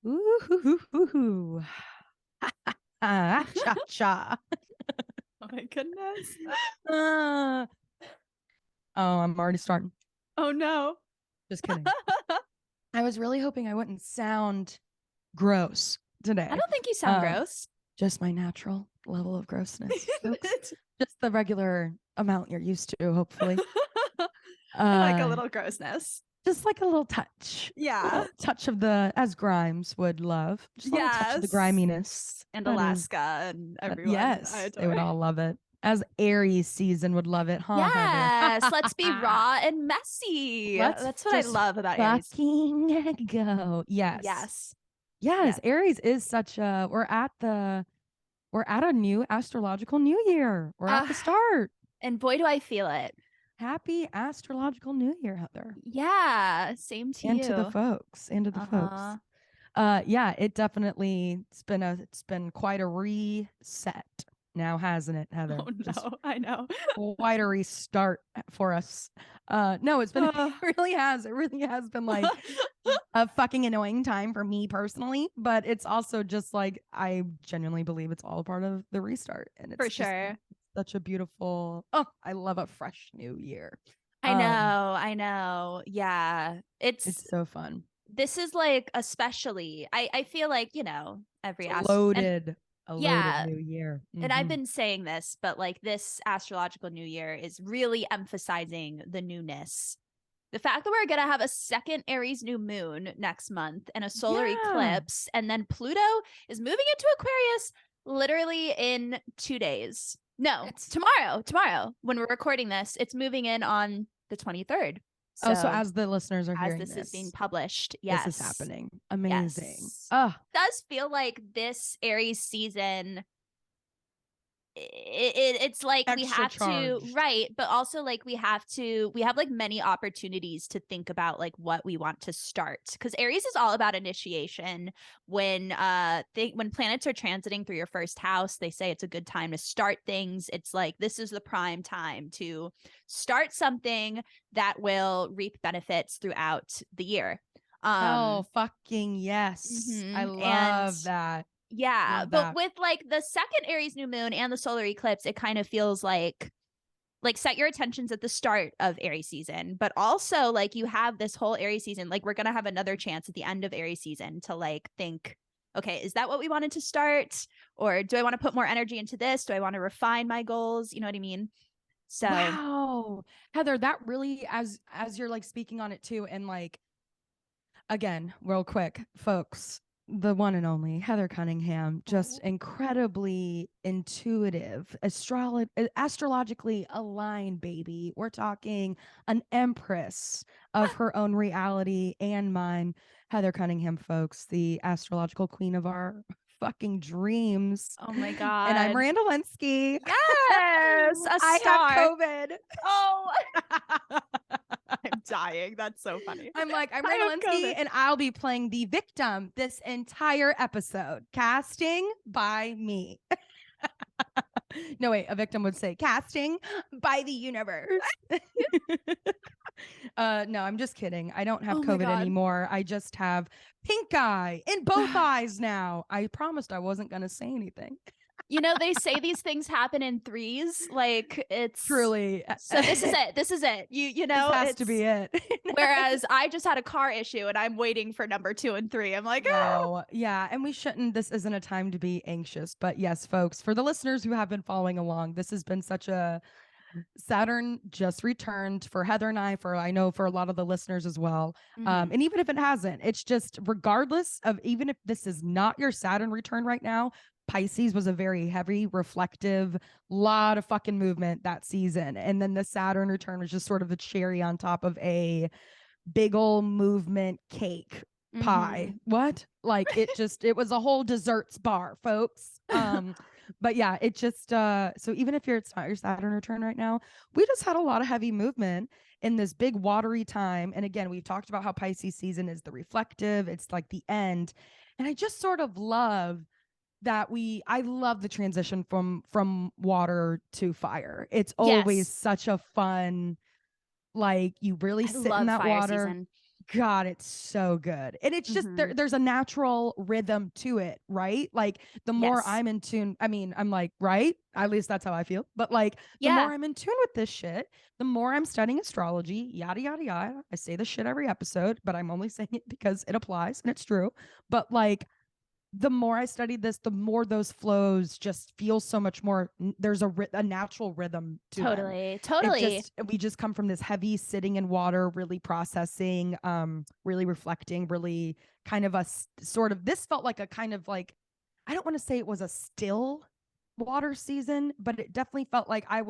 Ooh. Cha cha. Oh my goodness. Oh, I'm already starting. Oh no. Just kidding. I was really hoping I wouldn't sound gross today. I don't think you sound gross. Just my natural level of grossness, folks. Just the regular amount you're used to, hopefully. I like a little grossness. Just like a little touch. Yeah. A little touch of the, as Grimes would love. Just a little touch of the griminess. And Alaska and everyone. Yes, they would all love it. As Aries season would love it, huh? Yes, let's be raw and messy. That's what I love about Aries. Fucking go. Yes. Aries is such a. We're at a new astrological new year. We're at the start. And boy, do I feel it. Happy astrological new year, Heather. Yeah, same to you. And to the folks. Yeah, it definitely it's been quite a reset now, hasn't it, Heather? Oh no, I know. Quite a restart for us. No, it's been it really has been like a fucking annoying time for me personally, but it's also just like I genuinely believe it's all a part of the restart, and it's for sure such a beautiful. I love a fresh new year. I know. Yeah, it's so fun. This is like especially I feel like, every loaded new year. Mm-hmm. And I've been saying this, but like this astrological new year is really emphasizing the newness. The fact that we're going to have a second Aries new moon next month and a solar eclipse, and then Pluto is moving into Aquarius literally in 2 days. No, it's tomorrow. When we're recording this, it's moving in on the 23rd. So as the listeners are hearing this is being published, yes, this is happening. Amazing. Yes. It does feel like this Aries season, it's like extra we have charged. To right, but also like we have like many opportunities to think about like what we want to start, because Aries is all about initiation. When planets are transiting through your first house, they say it's a good time to start things. It's like this is the prime time to start something that will reap benefits throughout the year. Oh fucking yes. Mm-hmm. I love that. Yeah, but with like the second Aries new moon and the solar eclipse, it kind of feels like set your attentions at the start of Aries season, but also like you have this whole Aries season. Like we're going to have another chance at the end of Aries season to like think, okay, is that what we wanted to start? Or do I want to put more energy into this? Do I want to refine my goals? You know what I mean? So wow, Heather, that really, as you're like speaking on it too. And like, again, real quick, folks, the one and only Heather Cunningham, just incredibly intuitive, astrologically aligned, baby. We're talking an empress of her own reality and mine. Heather Cunningham, folks, the astrological queen of our fucking dreams. Oh my God. And I'm Miranda Linsky. Yes. I have COVID. Oh. I'm dying. That's so funny. I'm Miranda Linsky, and I'll be playing the victim this entire episode. Casting by me. No, wait, a victim would say casting by the universe. No, I'm just kidding. I don't have COVID anymore. I just have pink eye in both eyes now. I promised I wasn't going to say anything. They say these things happen in threes. Like it's truly. So this is it. This this has to be it. Whereas I just had a car issue and I'm waiting for number 2 and 3. I'm like, oh yeah. And we shouldn't, this isn't a time to be anxious, but yes, folks, for the listeners who have been following along, this has been such a Saturn just returned for Heather and I know for a lot of the listeners as well. Mm-hmm. And even if it hasn't, it's just regardless of, even if this is not your Saturn return right now, Pisces was a very heavy, reflective, lot of fucking movement that season. And then the Saturn return was just sort of the cherry on top of a big old movement cake pie. What? Like it was a whole desserts bar, folks. But yeah, it just, so even if it's not your Saturn return right now, we just had a lot of heavy movement in this big watery time. And again, we've talked about how Pisces season is the reflective. It's like the end. And I just sort of love that I love the transition from water to fire. It's always such a fun, like you really sit in that water. Season. God, it's so good. And it's just there's a natural rhythm to it, right? Like the more Yes. I'm in tune, I mean, I'm like, right? At least that's how I feel. But like the more I'm in tune with this shit, the more I'm studying astrology, yada yada yada. I say this shit every episode, but I'm only saying it because it applies and it's true. But like the more I studied this, the more those flows just feel so much more. There's a natural rhythm to them. Totally. We just come from this heavy sitting in water, really processing, really reflecting, really kind of sort of. This felt like a kind of like, I don't want to say it was a still water season, but it definitely felt like it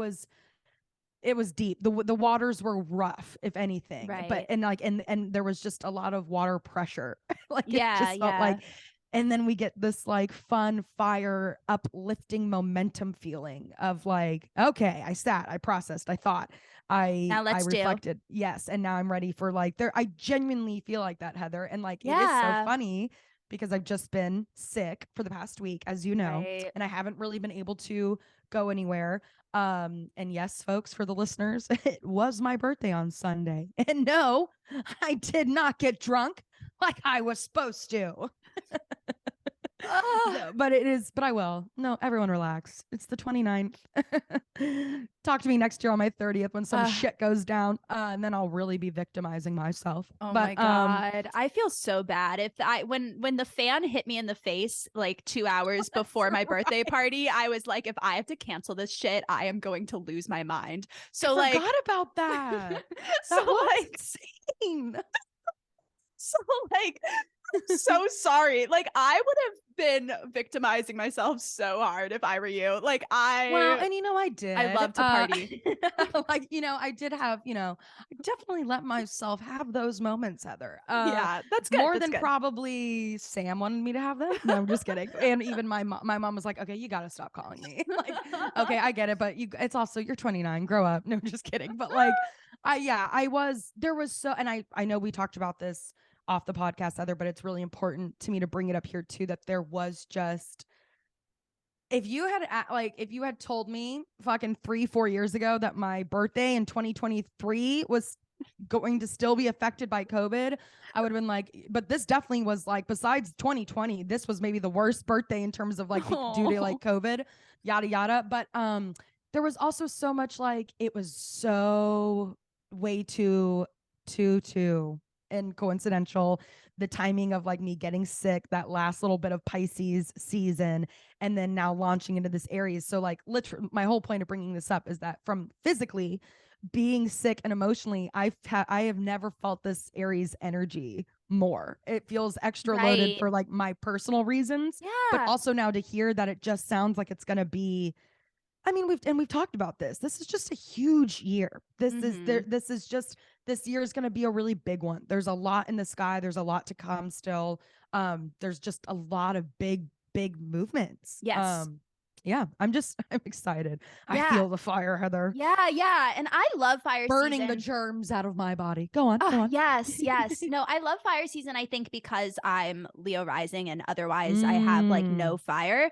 was deep. The waters were rough, if anything. Right. But and there was just a lot of water pressure. Like it just felt yeah. like, and then we get this like fun, fire, uplifting momentum feeling of like, okay, I sat, I processed, I thought, Now I let's reflected. Yes. And now I'm ready for like I genuinely feel like that, Heather. And like it is so Yeah. funny because I've just been sick for the past week, as you know, Right. and I haven't really been able to go anywhere. And yes, folks, for the listeners, it was my birthday on Sunday. And no, I did not get drunk like I was supposed to. No, but I will. No, everyone relax. It's the 29th. Talk to me next year on my 30th when some shit goes down. And then I'll really be victimizing myself. Oh but, my God. I feel so bad. If when the fan hit me in the face like 2 hours before my birthday party, I was like, if I have to cancel this shit, I am going to lose my mind. So I forgot about that. That was insane. So like, I'm so sorry. Like I would have been victimizing myself so hard if I were you. Like Well, and I did. I love to party. Like, I did have, I definitely let myself have those moments, Heather. Yeah, that's good. More That's than good. probably Sam wanted me to have them. No, I'm just kidding. And even my mom was like, okay, you got to stop calling me. Like, okay, I get it. But it's also, you're 29, grow up. No, just kidding. But like, there was so, and I know we talked about this off the podcast, Heather, but it's really important to me to bring it up here too, that there was just, if you had told me fucking 3-4 years ago that my birthday in 2023 was going to still be affected by COVID, I would have been like, but this definitely was like, besides 2020, this was maybe the worst birthday in terms of like due to like COVID, yada yada. But there was also so much like, it was so way too and coincidental, the timing of like me getting sick, that last little bit of Pisces season, and then now launching into this Aries. So like literally my whole point of bringing this up is that from physically being sick and emotionally, I have never felt this Aries energy more. It feels extra loaded for like my personal reasons, but also now to hear that it just sounds like it's going to be, I mean, we've talked about this. This is just a huge year. This year is going to be a really big one. There's a lot in the sky. There's a lot to come still. There's just a lot of big movements. Yes. Yeah, I'm excited. I feel the fire, Heather. Yeah. And I love fire burning season. The germs out of my body. Go on. Yes. No, I love fire season, I think, because I'm Leo rising and otherwise I have like no fire.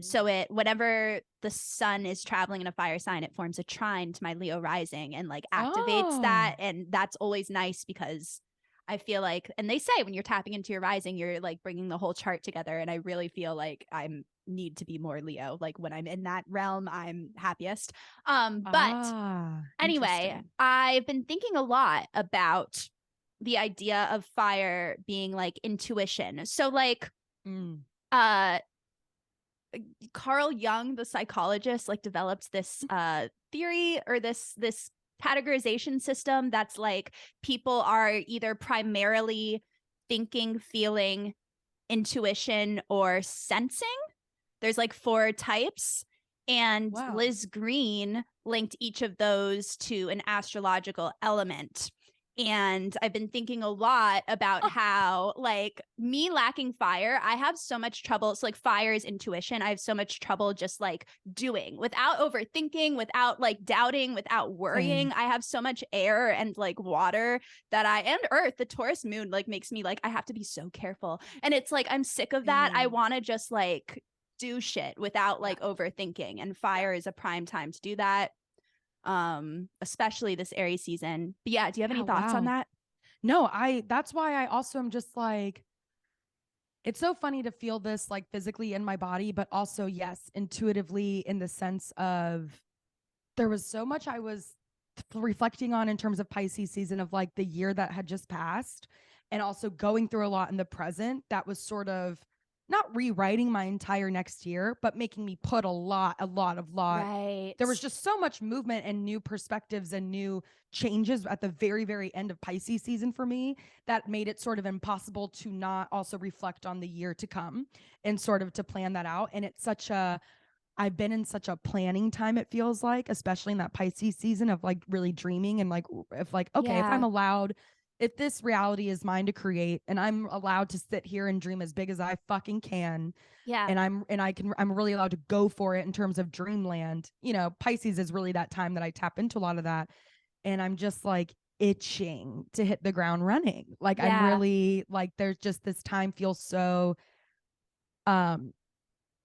So whenever the sun is traveling in a fire sign, it forms a trine to my Leo rising and like activates that. And that's always nice because I feel like, and they say when you're tapping into your rising, you're like bringing the whole chart together. And I really feel like I'm need to be more Leo. Like when I'm in that realm, I'm happiest. But anyway, I've been thinking a lot about the idea of fire being like intuition. So like, Carl Jung, the psychologist, like developed this theory or this categorization system that's like people are either primarily thinking, feeling, intuition, or sensing. There's like 4 types. And Liz Green linked each of those to an astrological element. And I've been thinking a lot about how, like, me lacking fire, I have so much trouble. So, like, fire is intuition. I have so much trouble just, like, doing without overthinking, without, like, doubting, without worrying. I have so much air and, like, water and earth. The Taurus moon, like, makes me, like, I have to be so careful. And it's, like, I'm sick of that. I want to just, like, do shit without, like, overthinking. And fire is a prime time to do that. Especially this Aries season. But yeah, do you have any thoughts on that? No, that's why I also am just like, it's so funny to feel this like physically in my body, but also, yes, intuitively in the sense of there was so much I was reflecting on in terms of Pisces season of like the year that had just passed, and also going through a lot in the present that was sort of not rewriting my entire next year, but making me put a lot. Right. There was just so much movement and new perspectives and new changes at the very, very end of Pisces season for me that made it sort of impossible to not also reflect on the year to come and sort of to plan that out. And it's such a, I've been in such a planning time, it feels like, especially in that Pisces season of like really dreaming and like, if like, okay, if I'm allowed, if this reality is mine to create and I'm allowed to sit here and dream as big as I fucking can, Yeah. and I'm really allowed to go for it in terms of dreamland. You know, Pisces is really that time that I tap into a lot of that. And I'm just like itching to hit the ground running. Like I'm really like, there's just this time feels so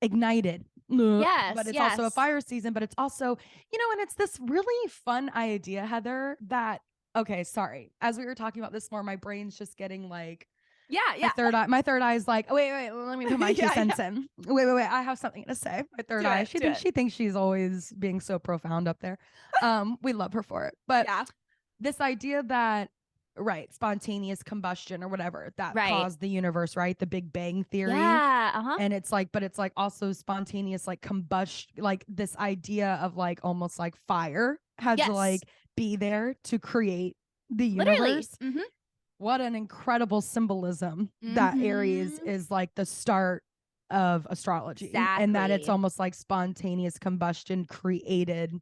ignited. But it's also a fire season, but it's also, you know, and it's this really fun idea, Heather, that okay, sorry. As we were talking about this more, my brain's just getting like my third eye is like, oh, wait, let me put my two cents in. Wait, I have something to say. My third eye. She thinks she's always being so profound up there. We love her for it. But this idea that spontaneous combustion or whatever that caused the universe, right? The Big Bang theory. And it's like, but it's like also spontaneous like combustion, like this idea of like almost like fire had to like be there to create the universe. What an incredible symbolism that Aries is like the start of astrology. And that it's almost like spontaneous combustion created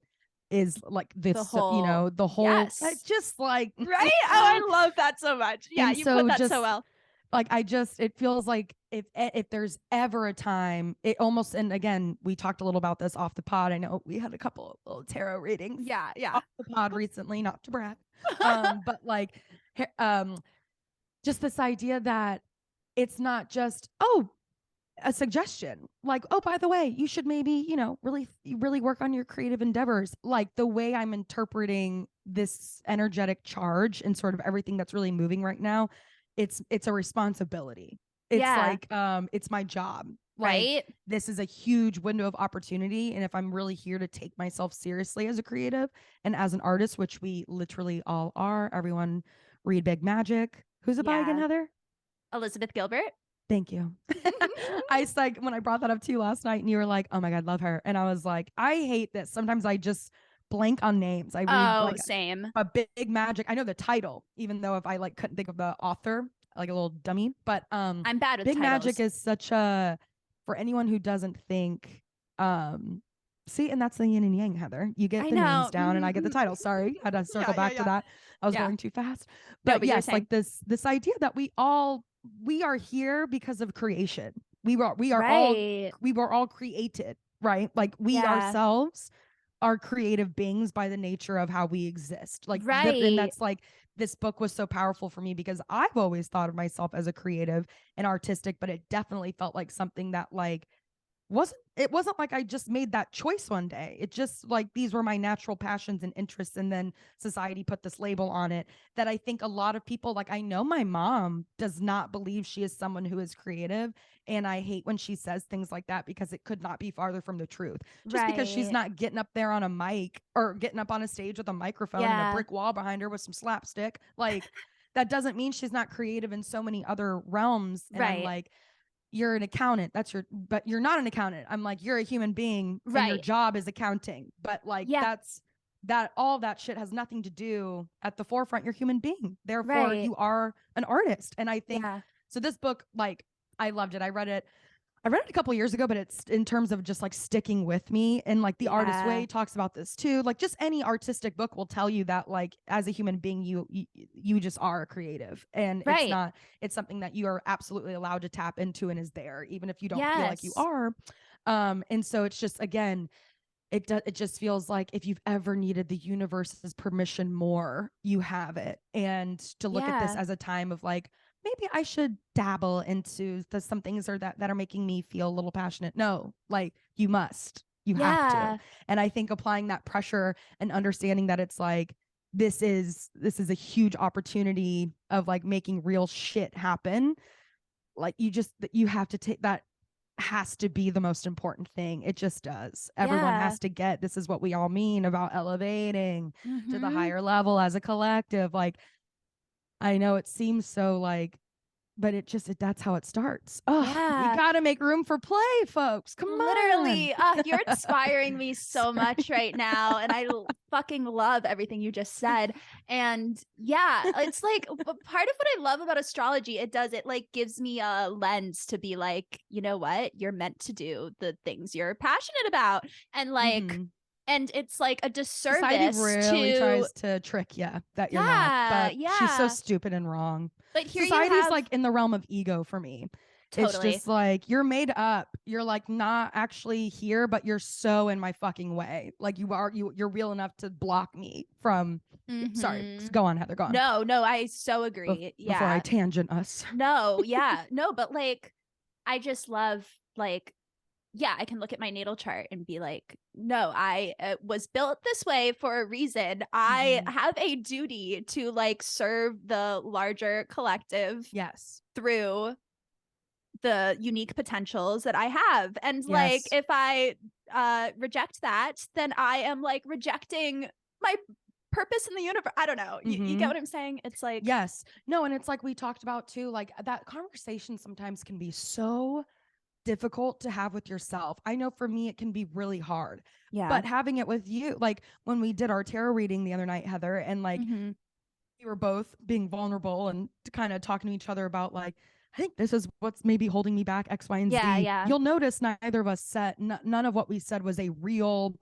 is like this, whole, you know, the whole, just like, right. Oh, I love that so much. Yeah. And you so put that just, so well. Like, it feels like if there's ever a time, it almost, and again, we talked a little about this off the pod. I know we had a couple of little tarot readings. Off the pod recently, not to brag. But like, just this idea that it's not just, a suggestion like, oh, by the way, you should maybe, you know, really work on your creative endeavors. Like the way I'm interpreting this energetic charge and sort of everything that's really moving right now, it's a responsibility. It's like, it's my job. Like this is a huge window of opportunity. And if I'm really here to take myself seriously as a creative and as an artist, which we literally all are, everyone read Big Magic. Who's it by again, Heather? Elizabeth Gilbert. Thank you. I like when I brought that up to you last night and you were like, oh my God, love her. And I was like, I hate this. Sometimes I just blank on names. I read like same. A Big Magic. I know the title, even though if I like couldn't think of the author, like a little dummy. But I'm bad with Big titles. Magic is such a, for anyone who doesn't think, see, and that's the yin and yang, Heather. You get the names down and I get the title. Sorry. I had to circle back to that. I was going too fast. But yes, like this idea that we are here because of creation. We were all created, right? Like we ourselves are creative beings by the nature of how we exist. Like, and that's like, this book was so powerful for me because I've always thought of myself as a creative and artistic, but it definitely felt like something that like it wasn't like I just made that choice one day. It just like these were my natural passions and interests, and then society put this label on it that I think a lot of people, like I know my mom does not believe she is someone who is creative, and I hate when she says things like that because it could not be farther from the truth. Just because she's not getting up there on a mic or getting up on a stage with a microphone and a brick wall behind her with some slapstick, like that doesn't mean she's not creative in so many other realms. And I'm like, you're an accountant. But you're not an accountant. I'm like, you're a human being and your job is accounting. But like, all that shit has nothing to do at the forefront. You're a human being. Therefore you are an artist. And I think, so this book, like I loved it. I read it a couple years ago, but it's in terms of just like sticking with me, and like The Artist Way talks about this too. Like just any artistic book will tell you that like as a human being, you just are a creative, and it's something that you are absolutely allowed to tap into and is there, even if you don't feel like you are. And so it's just, again, it just feels like if you've ever needed the universe's permission more, you have it. And to look at this as a time of like, maybe I should dabble into some things that are making me feel a little passionate. No, like you have to. And I think applying that pressure and understanding that it's like, this is a huge opportunity of like making real shit happen. Like you have to take that, has to be the most important thing. It just does. Everyone has to get, this is what we all mean about elevating to the higher level as a collective. Like, I know it seems so like, but that's how it starts. Oh, we got to make room for play, folks. Come Literally, on. you're inspiring me so much right now. And I fucking love everything you just said. And yeah, it's like part of what I love about astrology, it like gives me a lens to be like, you know what? You're meant to do the things you're passionate about. And like, and it's like a disservice. Society really tries to trick you that you're not, but she's so stupid and wrong. But here society's like in the realm of ego for me. Totally. It's just like, you're made up. You're like not actually here, but you're so in my fucking way. Like you're real enough to block me from. Sorry, go on, Heather. Go on. No, I so agree. Before I tangent us. No, but like, I just love like, I can look at my natal chart and be like, no, I was built this way for a reason. I have a duty to like serve the larger collective. Yes. Through the unique potentials that I have. And like, if I reject that, then I am like rejecting my purpose in the universe. I don't know. You get what I'm saying? It's like, yes. No, and it's like we talked about too, like that conversation sometimes can be so difficult to have with yourself. I know for me, it can be really hard. Yeah. But having it with you, like when we did our tarot reading the other night, Heather, and like we were both being vulnerable and kind of talking to each other about like, I think this is what's maybe holding me back, X, Y, and Z. Yeah. You'll notice neither of us said, none of what we said was a real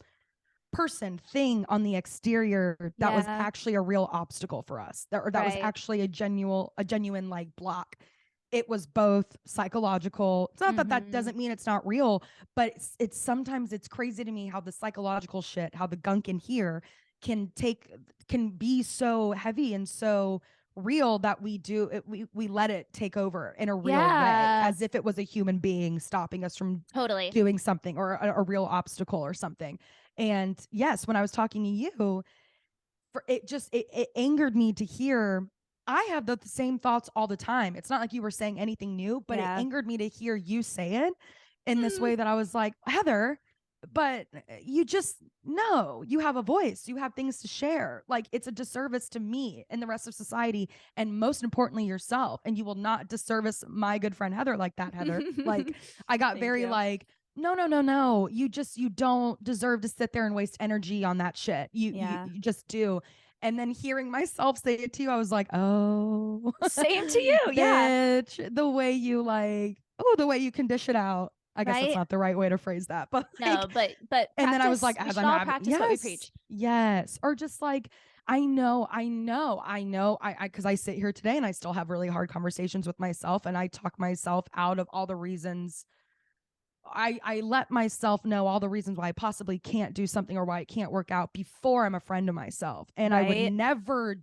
person thing on the exterior that was actually a real obstacle for us. That was actually a genuine like block. It was both psychological. It's not that doesn't mean it's not real, but it's sometimes it's crazy to me how the psychological shit, how the gunk in here can be so heavy and so real that we let it take over in a real way, as if it was a human being stopping us from doing something, or a real obstacle or something. And yes, when I was talking to you, it angered me to hear. I have the same thoughts all the time. It's not like you were saying anything new, but it angered me to hear you say it in this way that I was like, Heather, but you just know you have a voice. You have things to share. Like, it's a disservice to me and the rest of society, and most importantly, yourself. And you will not disservice my good friend Heather like that, Heather. Like, I got very like, no. You don't deserve to sit there and waste energy on that shit. You just do. And then hearing myself say it to you, I was like, oh, same to you. Bitch, the way you the way you can dish it out. I guess that's not the right way to phrase that, but no, but and then I was like, as I'm having, practice what we preach. Yes. Or just like, I know, because I sit here today and I still have really hard conversations with myself, and I talk myself out of all the reasons. I let myself know all the reasons why I possibly can't do something or why it can't work out before I'm a friend of myself. And I would never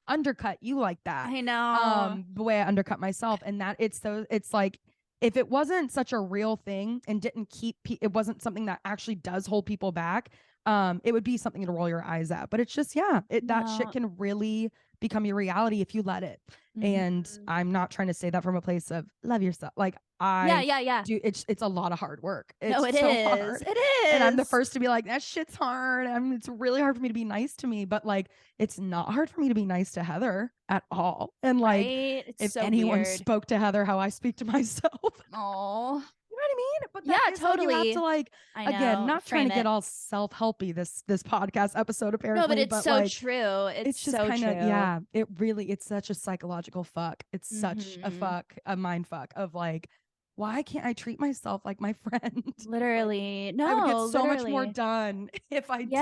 undercut you like that. I know. The way I undercut myself. And that it's like, if it wasn't such a real thing and didn't it wasn't something that actually does hold people back, it would be something to roll your eyes at. But it's just, that shit can really become your reality if you let it. And I'm not trying to say that from a place of love yourself. Like, do, it's a lot of hard work. It's it is. Hard. It is. And I'm the first to be like, that shit's hard. It's really hard for me to be nice to me, but like, it's not hard for me to be nice to Heather at all. And like, if so anyone spoke to Heather how I speak to myself. Oh, you know what I mean? But that totally. You have to like, again, not trying to get all self-helpy this podcast episode apparently. No, but it's so like, true. It's just so kind of, it's such a psychological fuck. It's such a mind fuck of like, why can't I treat myself like my friend? Literally. No, I would get so much more done if I did.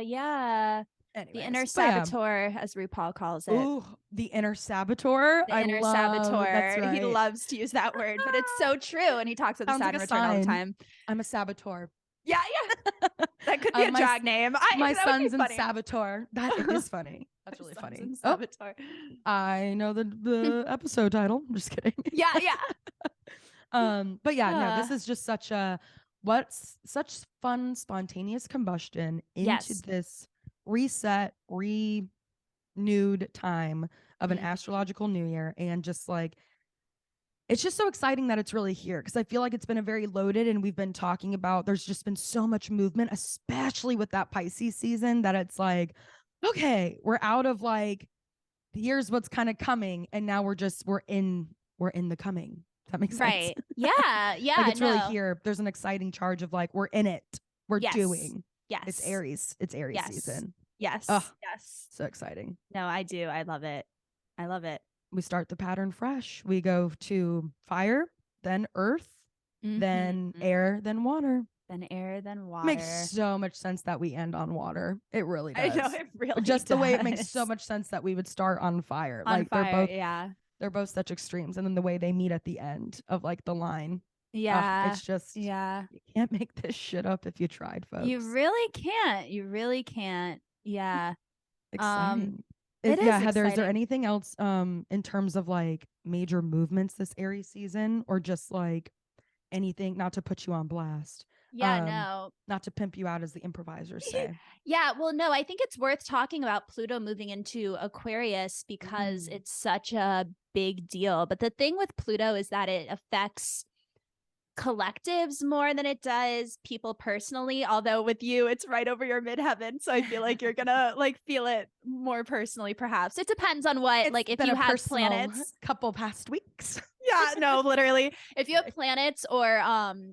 Yeah. Anyways, the inner saboteur, as RuPaul calls it. Ooh, the inner saboteur. The inner saboteur. Right. He loves to use that word, but it's so true. And he talks about the Saturn return all the time. I'm a saboteur. Yeah. That could be a drag name. My son's in saboteur. That is funny. That's really funny. Saboteur. I know the episode title. I'm just kidding. Yeah. But no, this is just such fun, spontaneous combustion into this reset, renewed time of an astrological new year, and just like, it's just so exciting that it's really here, because I feel like it's been a very loaded, and we've been talking about, there's just been so much movement, especially with that Pisces season, that it's like, okay, we're out of like, here's what's kind of coming, and now we're in the coming. Does that makes sense? Right. Yeah. Yeah. Like, it's really here. There's an exciting charge of like, we're in it. We're doing. Yes. It's Aries. It's Aries season. Yes. Oh, yes. So exciting. No, I do. I love it. I love it. We start the pattern fresh. We go to fire, then earth, then air, then water. Then air, then water. Makes so much sense that we end on water. It really does. I know, it really just does. The way it makes so much sense that we would start on fire. On like fire, they're both such extremes. And then the way they meet at the end of like the line. Yeah. It's just, you can't make this shit up if you tried, folks. You really can't. You really can't. Yeah. Exciting. It is Heather, exciting. is there anything else in terms of like major movements this Aries season, or just like anything, not to put you on blast? Yeah, no. Not to pimp you out, as the improvisers say. Yeah, well, no, I think it's worth talking about Pluto moving into Aquarius because it's such a big deal. But the thing with Pluto is that it affects collectives more than it does people personally, although with you it's right over your midheaven, so I feel like you're gonna like feel it more personally. Perhaps it depends on what, it's like if you have planets couple past weeks. Yeah, no, literally, if you have planets or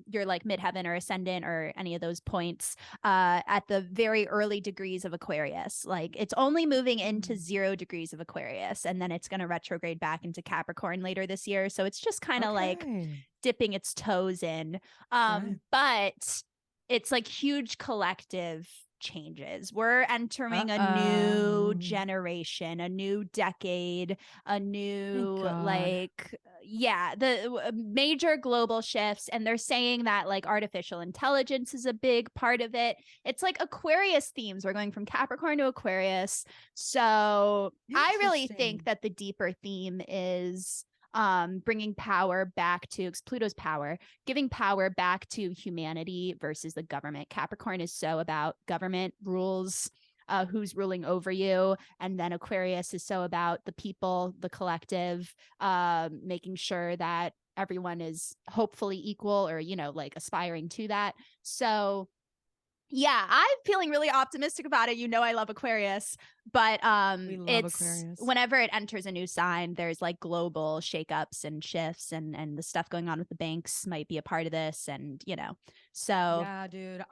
your like midheaven or ascendant or any of those points at the very early degrees of Aquarius, like it's only moving into 0 degrees of Aquarius, and then it's going to retrograde back into Capricorn later this year, so it's just kind of like dipping its toes in. But it's like huge collective changes. We're entering a new generation, a new decade, a new like the major global shifts, and they're saying that like artificial intelligence is a big part of it. It's like Aquarius themes. We're going from Capricorn to Aquarius. So I really think that the deeper theme is bringing power back to Pluto's power, giving power back to humanity versus the government. Capricorn is so about government rules, who's ruling over you, and then Aquarius is so about the people, the collective, making sure that everyone is hopefully equal, or like aspiring to that. So yeah, I'm feeling really optimistic about it. I love Aquarius, but it's Aquarius. Whenever it enters a new sign, there's like global shakeups and shifts, and the stuff going on with the banks might be a part of this, and so yeah, dude.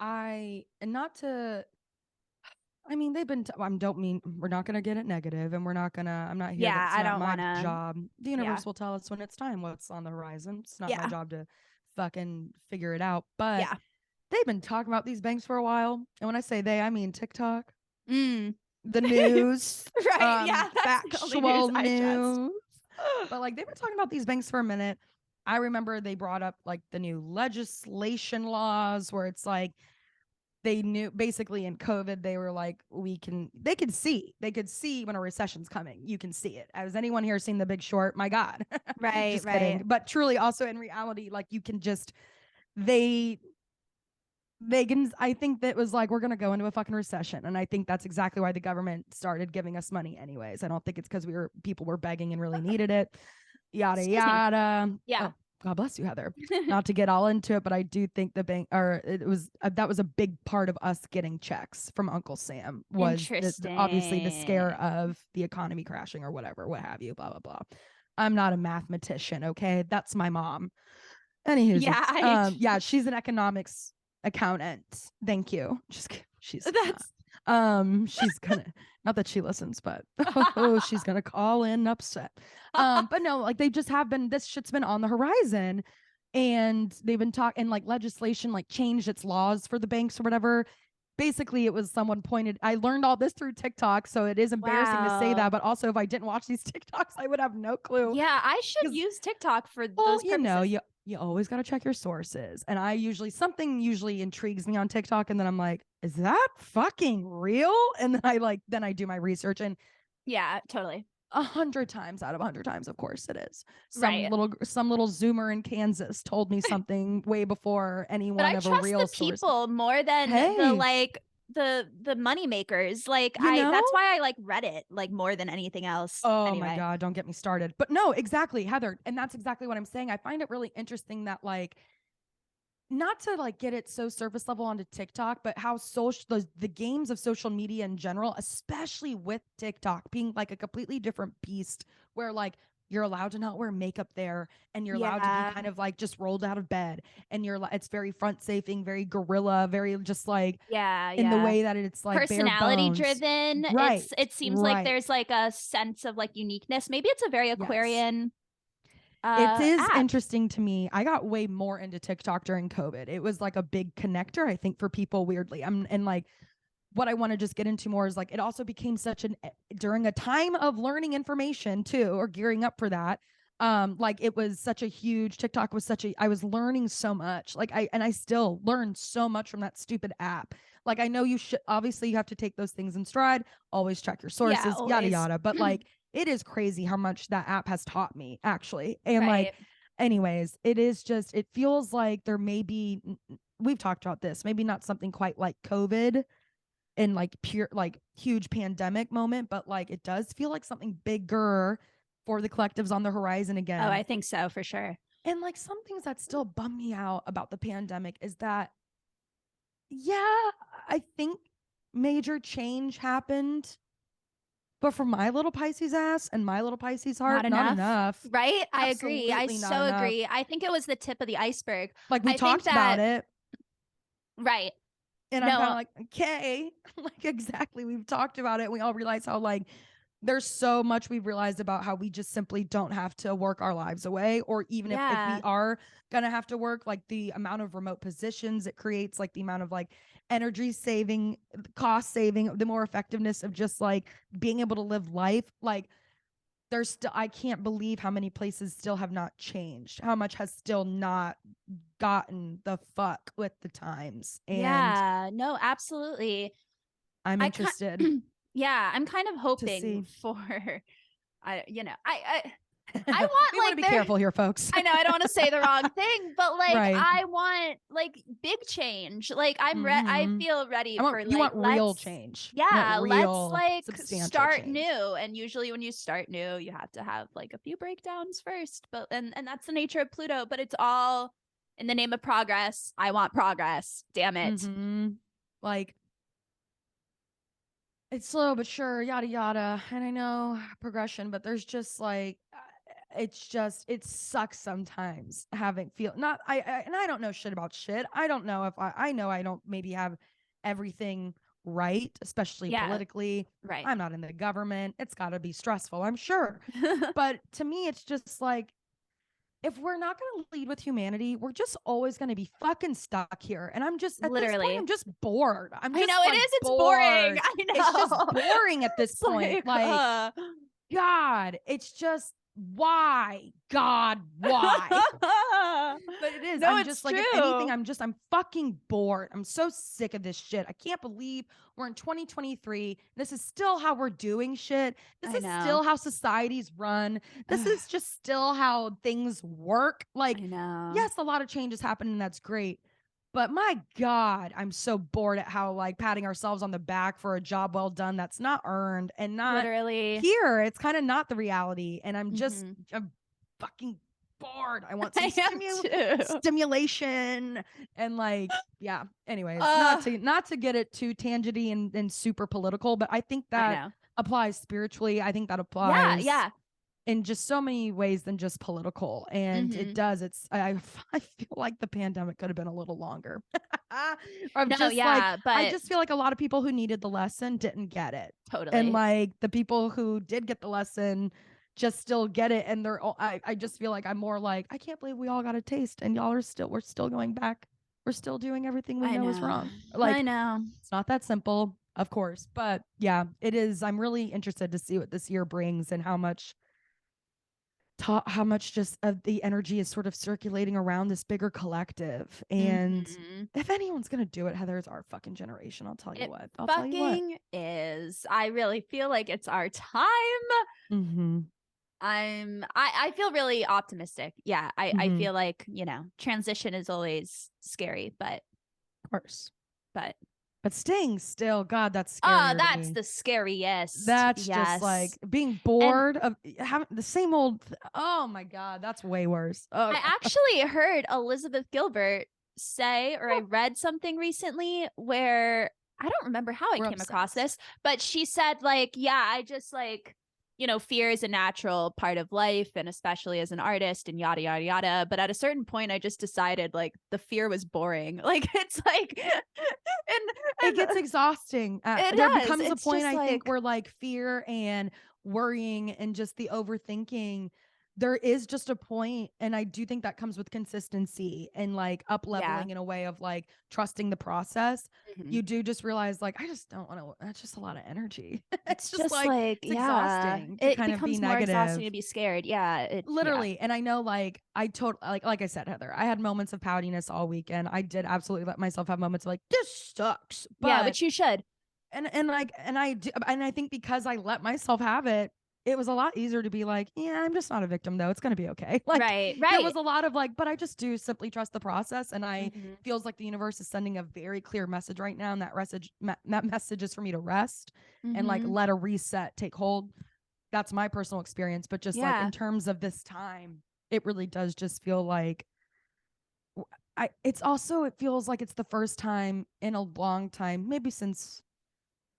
They've been. Don't mean we're not gonna get it negative, and we're not gonna. I'm not here. Yeah, I don't want my job. The universe will tell us when it's time. What's on the horizon? It's not my job to fucking figure it out. But they've been talking about these banks for a while. And when I say they, I mean TikTok, the news, right? Factual news. But like, they've been talking about these banks for a minute. I remember they brought up like the new legislation laws where it's like, they knew basically in COVID, they were like, they could see when a recession's coming. You can see it. Has anyone here seen The Big Short? My God. Right. Just kidding. But truly also in reality, like you can just, they can, I think that was like, we're going to go into a fucking recession. And I think that's exactly why the government started giving us money anyways. I don't think it's because people were begging and really needed it. Yada, yada. Yeah. Oh, God bless you, Heather. Not to get all into it, but I do think the bank, or it was, that was a big part of us getting checks from Uncle Sam, was obviously the scare of the economy crashing or whatever, what have you, blah, blah, blah. I'm not a mathematician. Okay. That's my mom. Anywho, she's an economics accountant. Thank you. She's gonna, not that she listens, but she's gonna call in upset. But no, like they just have been, this shit's been on the horizon, and they've been talking, like legislation like changed its laws for the banks or whatever. Basically, it was someone pointed, I learned all this through TikTok, so it is embarrassing to say that, but also if I didn't watch these TikToks, I would have no clue. Yeah, I should use TikTok for those purposes. You always got to check your sources. And something usually intrigues me on TikTok. And then I'm like, is that fucking real? And then I do my research, and yeah, totally. 100 times out of 100 times, of course it is. Some little Zoomer in Kansas told me something way before anyone of a real source. People more than the like the money makers. Like You know? that's why I like Reddit like more than anything else. Oh my Anyway. God, don't get me started. But no, exactly, Heather. And that's exactly what I'm saying. I find it really interesting that like not to like get it so surface level onto TikTok, but how social the games of social media in general, especially with TikTok being like a completely different beast where like you're allowed to not wear makeup there and you're allowed to be Yeah. kind of like just rolled out of bed and it's very front facing, very guerrilla, very just like Yeah, in the yeah. way that it's like bare Personality bones. driven. Right. It seems like Right. there's like a sense of like uniqueness. Maybe it's a very Yes. Aquarian It is app. interesting to me. I got way more into TikTok during COVID. It was like a big connector, I think, for people weirdly. And like what I want to just get into more is like it also became such an during a time of learning information too, or gearing up for that. Like it was such a huge TikTok was such a I was learning so much. Like I still learn so much from that stupid app. Like I know you should obviously you have to take those things in stride, always check your Yeah, sources, yada always. yada. But like it is crazy how much that app has taught me actually. And like Right. anyways, it is just it feels like there may be we've talked about this, maybe not something quite like COVID in like pure like huge pandemic moment, but like it does feel like something bigger for the collectives on the horizon Oh, again. I think so for sure. And like some things that still bum me out about the pandemic is that yeah, I think major change happened, but for my little Pisces ass and my little Pisces Not heart, not enough. enough. Right? I agree. I Absolutely not so enough. agree. I think it was the tip of the iceberg. Like we I think talked about that, it right. and I'm kind of No, like, okay, like exactly. We've talked about it. And we all realize how like there's so much we've realized about how we just simply don't have to work our lives away. Or even if we yeah. are gonna have to work, like the amount of remote positions it creates, like the amount of like energy saving, cost saving, the more effectiveness of just like being able to live life. Like there's still I can't believe how many places still have not changed, how much has still not gotten the fuck with the times. And Yeah. No, absolutely. I'm I interested yeah, I'm kind of to hoping see. for I want We want to like be there careful here, folks. I know I don't want to say the wrong thing, but like Right. I want like big change. Like I Mm-hmm. feel ready I want for you like want real change. You want let's real like substantial start change. new. And usually when you start new, you have to have like a few breakdowns first. But and that's the nature of Pluto, but it's all in the name of progress. I want progress. Damn it. Mm-hmm. Like it's slow but sure, yada yada. And I know progression, but there's just like it's just it sucks sometimes having feel not I and I don't know shit about shit. I don't know if I know I don't maybe have everything right, especially Yeah, politically. right. I'm not in the government. It's got to be stressful, I'm sure. But to me it's just like if we're not going to lead with humanity, we're just always going to be fucking stuck here. And I'm just at this point, Literally. I'm just bored. I'm I just know it like is. It's boring. bored. I It's just know. boring at this It's point. Like, God, it's just why? God, why? But it is. No, I'm it's just like, if anything, true. I'm fucking bored. I'm so sick of this shit. I can't believe we're in 2023. This is still how we're doing shit. This I is know. still how societies run. This Ugh, is just still how things work. Like, I know. yes, a lot of change is happening. And that's great. But my God, I'm so bored at how like patting ourselves on the back for a job well done that's not earned and not Literally. here. It's kind of not the reality. And Hmm. I'm fucking bored. I want some I am too. stimulation and like yeah. Anyways, Uh, not to get it too tangenty and super political, but I think I that know. applies spiritually. I think that Yeah, applies yeah. in just so many ways than just political. And it Hmm. does. I feel like the pandemic could have been a little longer. I'm No, just like yeah, I but just feel like a lot of people who needed the lesson didn't get it. And totally. like the people who did get the lesson just still get it and they're all I just feel like I'm more like I can't believe we all got a taste and y'all are still we're still going back. We're still doing everything we I know is know. wrong. I Like know. it's not that simple, of course, but yeah, it is. I'm really interested to see what this year brings and how much just of the energy is sort of circulating around this bigger collective. And Hmm. if anyone's gonna do it, Heather, it's our fucking generation. I'll tell you It what. I'll tell you what. fucking is. I really feel like it's our time. Mm-hmm. I feel really optimistic. Yeah. I Mm-hmm. feel like, transition is always scary, Of course. but But staying still, God, that's scarier to that's me. the scariest. That's yes. just like being bored of having the same old. Oh my God, that's way worse. Oh. I actually heard Elizabeth Gilbert say, or I read something recently where I don't remember how I came across this, but she said, like, yeah, I just like, you know, fear is a natural part of life, and especially as an artist and yada, yada, yada. But at a certain point, I just decided like the fear was boring. Like, it's like, and it gets exhausting. There becomes a point, I think, where like fear and worrying and just the overthinking, there is just a point, and I do think that comes with consistency and like up leveling in a way of like trusting the process. You do just realize like I just don't want to. That's just a lot of energy. it's just like it's exhausting to kind of be becomes more negative. exhausting to be scared. Yeah, literally. And I know, like I like I said, Heather, I had moments of poutiness all weekend. I did absolutely let myself have moments of like this sucks. But which you should. And I think because I let myself have it, it was a lot easier to be like, yeah, I'm just not a victim though. It's going to be okay. Like right. there was a lot of like, but I just do simply trust the process. And I feels like the universe is sending a very clear message right now. And that message is for me to rest and like let a reset take hold. That's my personal experience. But just like in terms of this time, it really does just feel like it feels like it's the first time in a long time, maybe since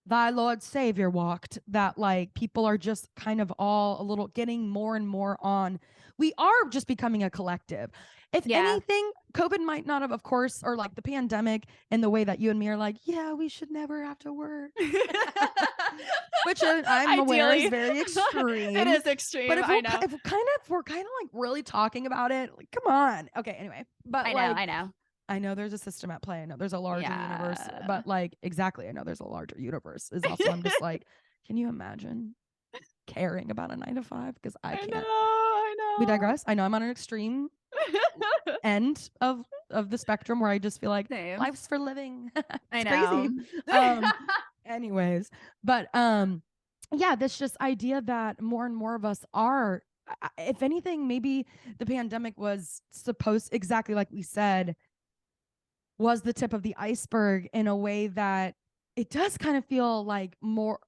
thy Lord Savior walked, that like people are just kind of all a little getting more and more on. We are just becoming a collective. If anything, COVID might not have, of course, or like the pandemic and the way that you and me are like, yeah, we should never have to work. Which I'm aware is very extreme. It is extreme. But if I know. we're kind of like really talking about it, like, come on. Okay, anyway. But I know. I know there's a system at play. I know there's a larger universe, but like, exactly. I know there's a larger universe is also, I'm just like, can you imagine caring about a 9 to 5? Because I can't. I know. We digress. I know I'm on an extreme end of the spectrum where I just feel like life's for living. It's crazy. Anyways, but yeah, this just idea that more and more of us are, if anything, maybe the pandemic was supposed, exactly like we said, was the tip of the iceberg in a way that it does kind of feel like more,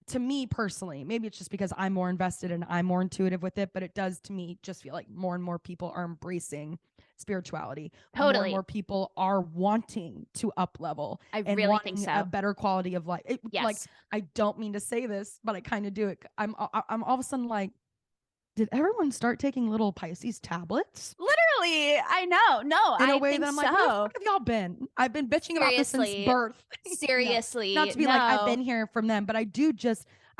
to me personally, maybe it's just because I'm more invested and I'm more intuitive with it, but it does to me just feel like more and more people are embracing spirituality. Totally. More and more people are wanting to up level. I and really wanting think so. A better quality of life. Like, I don't mean to say this, but I kind of do it. I'm all of a sudden like, did everyone start taking little Pisces tablets? Literally, I know. No, in a I way think that I'm like, where the fuck have y'all been? I've been bitching about this since birth. Seriously. Not to be like, I've been here from them, but I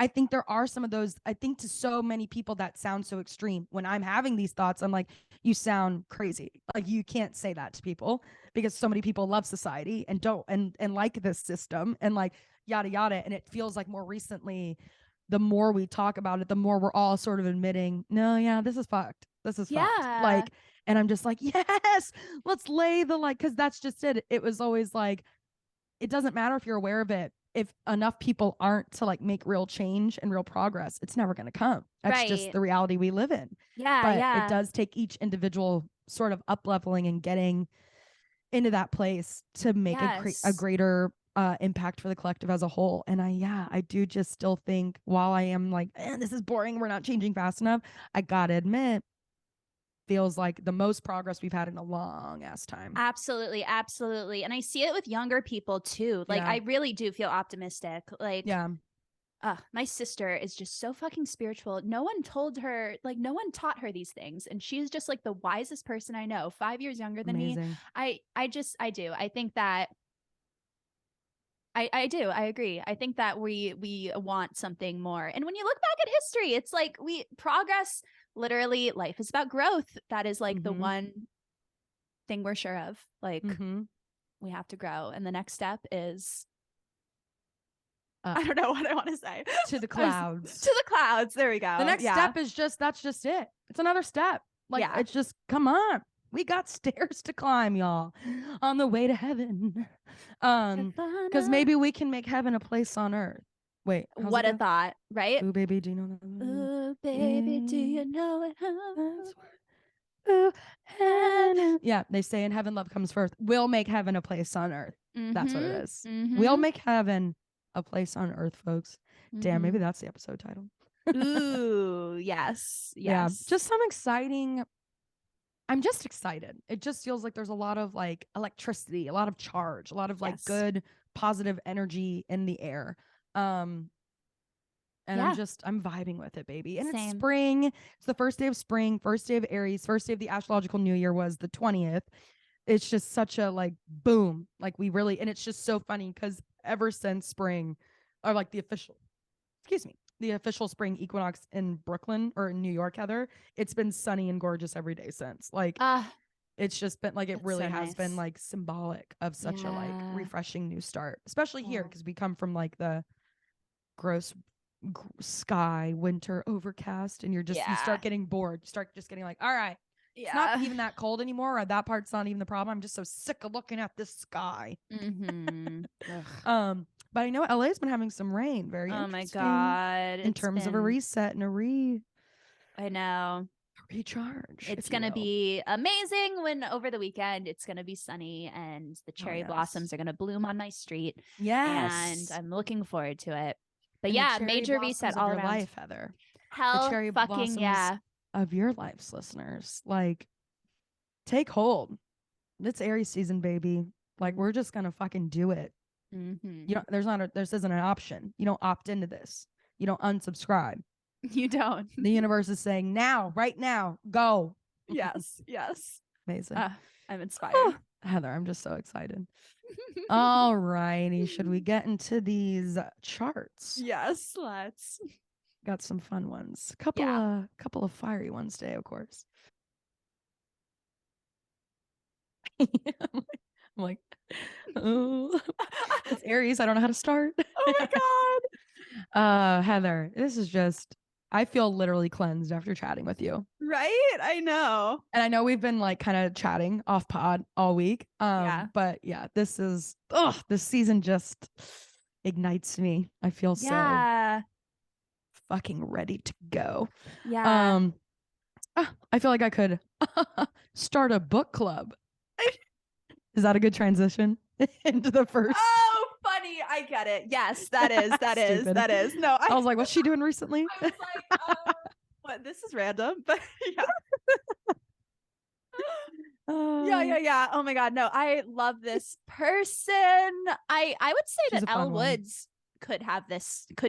think there are some of those, I think to so many people that sound so extreme. When I'm having these thoughts, I'm like, you sound crazy. Like you can't say that to people because so many people love society and don't, and like this system and like yada, yada. And it feels like more recently, the more we talk about it, the more we're all sort of admitting, no, yeah, this is fucked. This is fucked. Like, and I'm just like, yes, let's lay the like, because that's just it. It was always like, it doesn't matter if you're aware of it. If enough people aren't to like make real change and real progress, it's never going to come. That's just the reality we live in. But it does take each individual sort of up leveling and getting into that place to make a greater impact for the collective as a whole. And I do just still think, while I am like, this is boring, we're not changing fast enough, I gotta admit, feels like the most progress we've had in a long ass time. Absolutely. And I see it with younger people too. Like I really do feel optimistic. Like my sister is just so fucking spiritual. No one told her, like no one taught her these things. And she's just like the wisest person I know, 5 years younger than me. I do. I think that I do. I agree. I think that we want something more. And when you look back at history, it's like progress, literally life is about growth. That is like the one thing we're sure of. Like we have to grow. And the next step is, I don't know what I want to say. To the clouds. To the clouds. There we go. The next step is that's just it. It's another step. Like it's just, come on. We got stairs to climb, y'all, on the way to heaven. Because maybe we can make heaven a place on earth. Wait, what a thought, right? Ooh, baby, do you know that? Ooh, baby, do you know it? Ooh, heaven. Yeah, they say in heaven love comes first. We'll make heaven a place on earth. That's what it is. We'll make heaven a place on earth, folks. Damn, maybe that's the episode title. Ooh, yes. Yeah, just some exciting. I'm just excited. It just feels like there's a lot of like electricity, a lot of charge, a lot of like good positive energy in the air. And I'm vibing with it, baby. And it's spring. It's the first day of spring, first day of Aries, first day of the astrological new year was the 20th. It's just such a like boom. Like we really, and it's just so funny because ever since spring, or like the official spring equinox in Brooklyn or in New York, Heather, it's been sunny and gorgeous every day since. Like it's just been like, it really has been like symbolic of such a like refreshing new start, especially here because we come from like the gross sky winter overcast, and you start getting bored. You start just getting like, all right, it's not even that cold anymore, or that part's not even the problem. I'm just so sick of looking at this sky. But I know LA's been having some rain. Very interesting. Oh my God. In terms of a reset and I know. Recharge. It's going to be amazing when over the weekend it's going to be sunny and the cherry blossoms are going to bloom on my street. Yes. And I'm looking forward to it. But and major reset all around. Life, Heather. Hell, the cherry fucking blossoms of your lives, listeners. Like, take hold. It's Aries season, baby. Like, we're just going to fucking do it. You know, this isn't an option. You don't opt into this. You don't unsubscribe. You don't. The universe is saying now, right now, go. Yes. Amazing. I'm inspired. Heather, I'm just so excited. All righty. Should we get into these charts? Yes, let's. Got some fun ones. Couple of fiery ones today, of course. I'm like, oh, it's Aries. I don't know how to start. Oh my God. Heather, this is just, I feel literally cleansed after chatting with you. Right? I know. And I know we've been like kind of chatting off pod all week. But yeah, this season just ignites me. I feel so fucking ready to go. I feel like I could start a book club. Is that a good transition into the first? Oh, funny. I get it. Yes, that is. No, I was like, what's she doing recently? I was like, what? This is random, but yeah. Oh my God. No, I love this person. I would say that Elle Woods could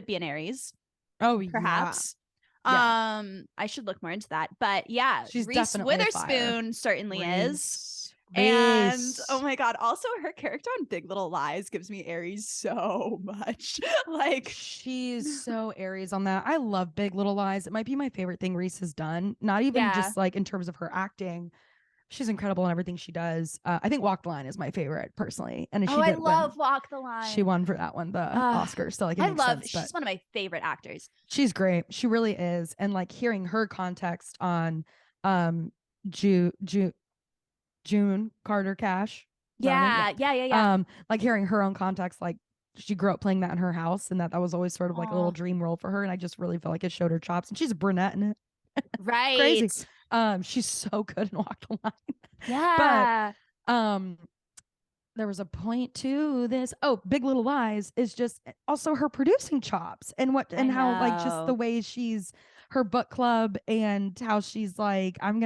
be an Aries. Oh, perhaps. Yeah. I should look more into that. But yeah, she's Reese Witherspoon certainly is. And oh my God, also her character on Big Little Lies gives me Aries so much. Like, she's so Aries on that. I love Big Little Lies. It might be my favorite thing Reese has done. Not even just like in terms of her acting. She's incredible in everything she does. I think Walk the Line is my favorite personally. And I love Walk the Line. She won for that one, the Oscar. So like, she's one of my favorite actors. She's great. She really is. And like hearing her context on June Carter Cash. Yeah. Like hearing her own context, like she grew up playing that in her house, and that was always sort of like a little dream role for her. And I just really felt like it showed her chops. And she's a brunette in it. Right. Crazy. She's so good in Walk the Line. Yeah. But there was a point to this. Oh, Big Little Lies is just also her producing chops and how like just the way she's her book club and how she's like, I'm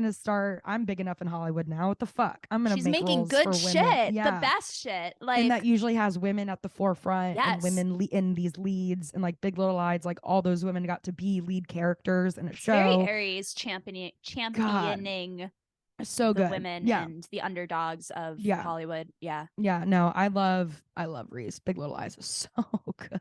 big enough in Hollywood now. What the fuck? She's making good shit. Yeah. The best shit. Like, and that usually has women at the forefront and women in these leads, and like Big Little Lies, like all those women got to be lead characters in a show. Very Aries championing so good women and the underdogs of Hollywood. Yeah. No, I love Reese. Big Little Lies is so good.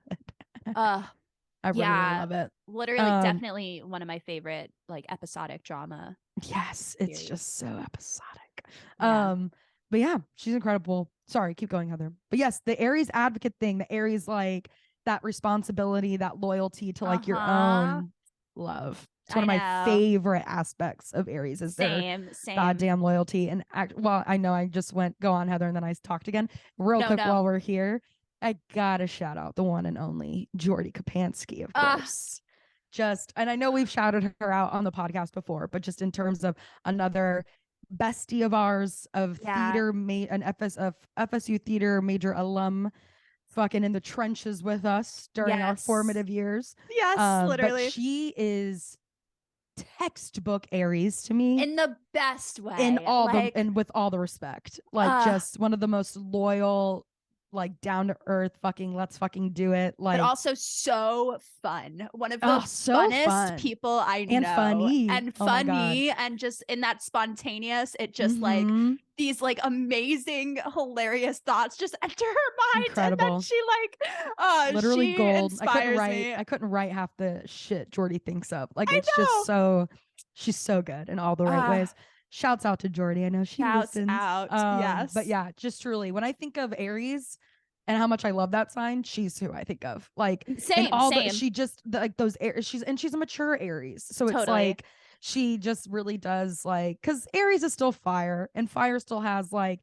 I really love it. Literally, definitely one of my favorite like episodic drama. Yes, it's just so episodic. But yeah, she's incredible. Sorry, keep going, Heather. But yes, the Aries advocate thing, the Aries like that responsibility, that loyalty to like your own love. It's one of my favorite aspects of Aries is their goddamn loyalty. And I know I just go on, Heather, and then I talked again real quick while we're here. I gotta shout out the one and only Jordy Kapansky, of course. And I know we've shouted her out on the podcast before, but just in terms of another bestie of ours, of Yeah. theater, an FSU theater major alum, fucking in the trenches with us during our Yes. formative years. Yes, But literally. she is textbook Aries to me. In the best way. And with all the respect. Like just one of the most loyal, like down to earth fucking let's fucking do it. Like, but also so fun. One of the funnest fun. People I and know. Funny. And oh funny. And just in that spontaneous, it just like these like amazing, hilarious thoughts just enter her mind. Incredible. And then she like literally she gold. inspires me. I couldn't write half the shit Jordy thinks of. Like it's just so she's so good in all the right ways. Shouts out to Jordy. I know she listens. Out. Yes. But yeah, just truly when I think of Aries and how much I love that sign, she's who I think of. Like same. She just like those she's a mature Aries. So it's like she just really does like, because Aries is still fire and fire still has like,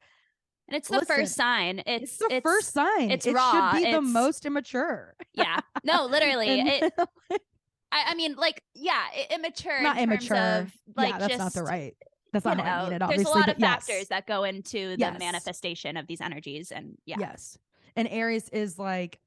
and it's the first sign. It's the first sign. It's it raw. Should be the most immature. Yeah. No, literally. I mean, like, yeah, immature. Not in immature. Terms of, like, yeah, that's just, not the right. That's not how I mean it. Obviously, there's a lot of factors that go into the manifestation of these energies, and yes. And Aries is like,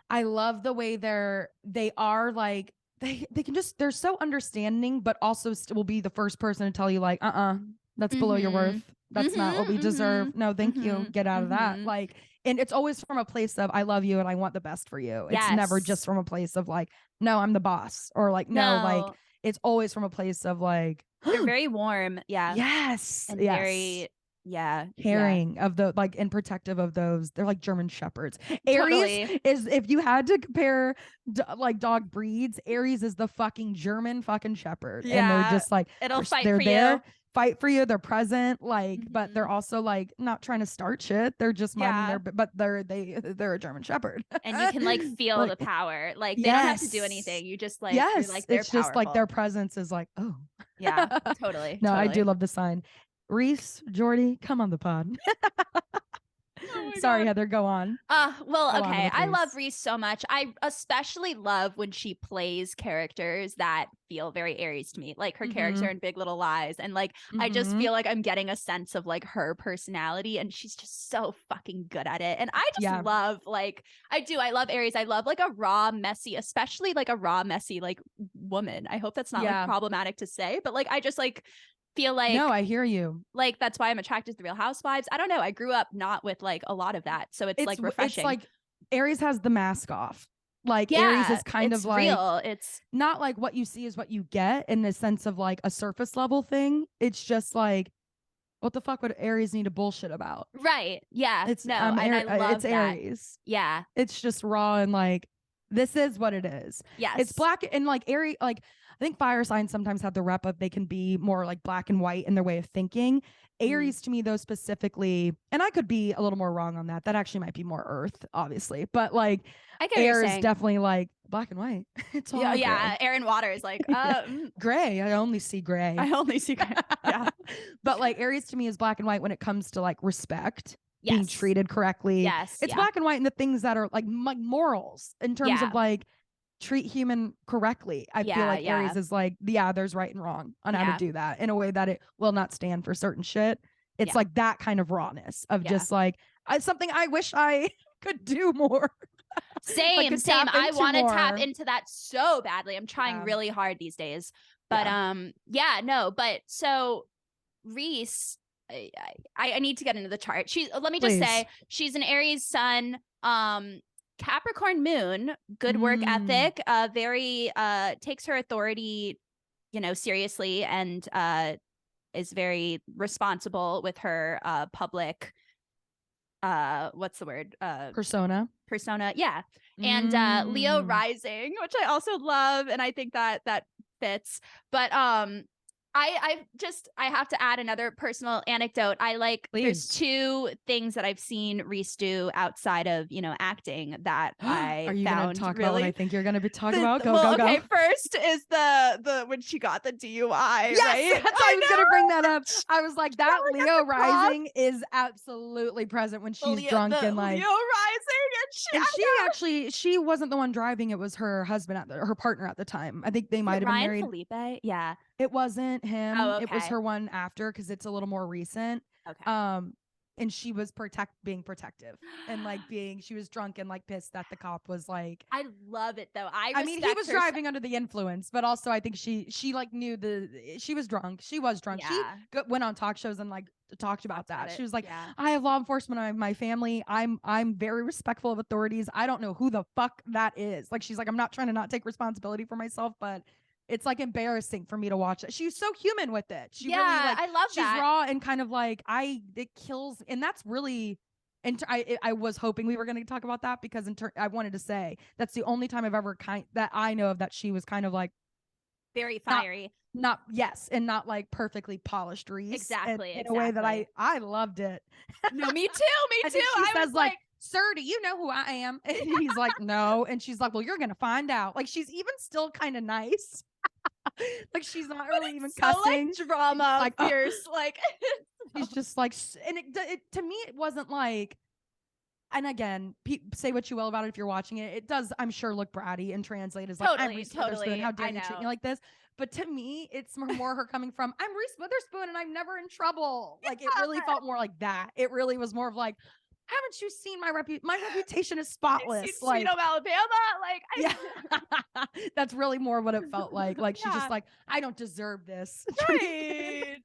I love the way they are like they can just, they're so understanding, but also will be the first person to tell you like, that's below your worth. That's not what we deserve. No, thank you. Get out of that. Like, and it's always from a place of I love you and I want the best for you. It's never just from a place of like, no, I'm the boss, or like, no, like it's always from a place of like, they're very warm. Yeah. Yes. And very caring of the like and protective of those. They're like German shepherds. Aries is, if you had to compare like dog breeds, Aries is the fucking German fucking shepherd. And they're just like, it'll fight for you. Fight for you. They're present, like, but they're also like not trying to start shit. They're just minding their, but they're a German shepherd. And you can like feel like, the power. Like they don't have to do anything. You just like, you're like, they're it's just like their presence is like, oh yeah, totally. No, I do love the sign. Reese, Jordy, come on the pod. Sorry, Heather, go on. Well, okay. I love Reese so much. I especially love when she plays characters that feel very Aries to me, like her character in Big Little Lies. And like, I just feel like I'm getting a sense of like her personality, and she's just so fucking good at it. And I just love, like, I love Aries. I love like a raw, messy, especially like a raw, messy, like woman. I hope that's not like problematic to say, but like, I just like feel like, no, I hear you. Like that's why I'm attracted to the Real Housewives. I don't know. I grew up not with like a lot of that, so it's like refreshing. It's like Aries has the mask off. Like Aries is kind of like real. It's not like what you see is what you get in the sense of like a surface level thing. It's just like, what the fuck would Aries need to bullshit about? Right. Yeah. It's no. And I love it's that. Aries. Yeah. It's just raw and like, this is what it is. Yes. It's black and like Aries, like I think fire signs sometimes have the rep of they can be more like black and white in their way of thinking. Aries to me though specifically, and I could be a little more wrong on that. That actually might be more earth, obviously. But like air is definitely like black and white. It's all gray. Air and water is like gray. I only see gray. Yeah. But like Aries to me is black and white when it comes to like respect. Being treated correctly. It's black and white in the things that are like morals in terms of like treat human correctly. I feel like Aries is like, there's right and wrong on how to do that in a way that it will not stand for certain shit. It's like that kind of rawness of just like something I wish I could do more. Same. I want to tap into that so badly. I'm trying really hard these days. But but so Reese, I need to get into the chart. Let me just say she's an Aries sun, Capricorn moon, good work ethic, very takes her authority, seriously, and is very responsible with her public what's the word? Persona. Yeah. And Leo rising, which I also love, and I think that fits. But I have to add another personal anecdote. There's two things that I've seen Reese do outside of, acting that I Are you found going to talk really about what I think you're going to be talking about? Go. Okay, first is the when she got the DUI. Yes, right? that's why I was going to bring that up. I was like, that Leo rising is absolutely present when she's drunk and like Leo rising, and she wasn't the one driving. It was her husband her partner at the time. I think they might have been married. Felipe, yeah. It wasn't him. Oh, It was okay. her one after because it's a little more recent. Okay. And she was being protective and like she was drunk and like pissed that the cop was like. I love it though. I I mean, he was respect her. driving under the influence, but also I think she like knew she was drunk. She was drunk. She Yeah. went on talk shows and like talked about that. She was like, Yeah. I have law enforcement in my family. I'm very respectful of authorities. I don't know who the fuck that is. Like, she's like, I'm not trying to not take responsibility for myself, but it's like embarrassing for me to watch it. She's so human with it. She really like, I love she's that. raw and kind of like it kills, and that's really. And I was hoping we were going to talk about that because I wanted to say that's the only time I've ever that I know of that she was kind of like very fiery. Not yes, and not like perfecally polished Reese. Exactly. In a way that I loved it. No, me too. Me too. She says like, "Sir, do you know who I am?" And he's like, "No." And she's like, "Well, you're gonna find out." Like, she's even still kind of nice. Like, she's not really even cussing. Like drama, like fierce. Like she's just like, and it to me it wasn't like. And again, say what you will about it if you're watching it. It does, I'm sure, look bratty and translate as like, I'm Reese Witherspoon. How dare you treat me like this? But to me, it's more her coming from, I'm Reese Witherspoon and I'm never in trouble. Like, it really felt more like that. It really was more of like, haven't you seen my reputation is spotless? Like, Sweet Home Alabama. Like, yeah, that's really more what it felt like. Like, she's just like, I don't deserve this. Right.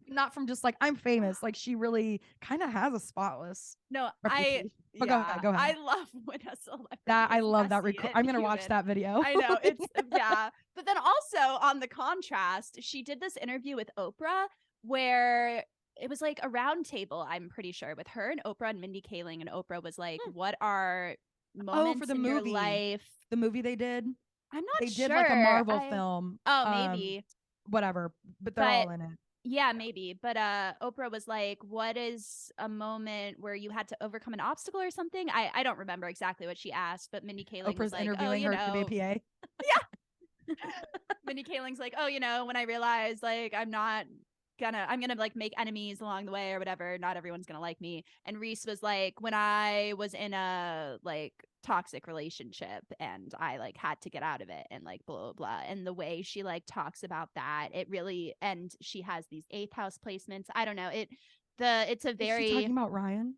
Not from just like, I'm famous. Like, she really kind of has a spotless. No, reputation. But go ahead. I love when a celebrity. I love that. I'm gonna watch that video. I know it's yeah. But then also on the contrast, she did this interview with Oprah where it was like a round table, I'm pretty sure, with her and Oprah and Mindy Kaling, and Oprah was like, what are moments for the in movie. your life? The movie they did? I'm not sure. They did like a Marvel film. Oh, maybe. Whatever. But they're all in it. Yeah, maybe. But Oprah was like, what is a moment where you had to overcome an obstacle or something? I don't remember exactly what she asked, but Mindy Kaling was like, interviewing her for the APA. Yeah. Mindy Kaling's like, oh, when I realized like I'm gonna like make enemies along the way or whatever, not everyone's gonna like me. And Reese was like, when I was in a like toxic relationship and I like had to get out of it and like blah blah blah. And the way she like talks about that, it really, and she has these 8th house placements. I don't know. It's a very. Is she talking about Ryan?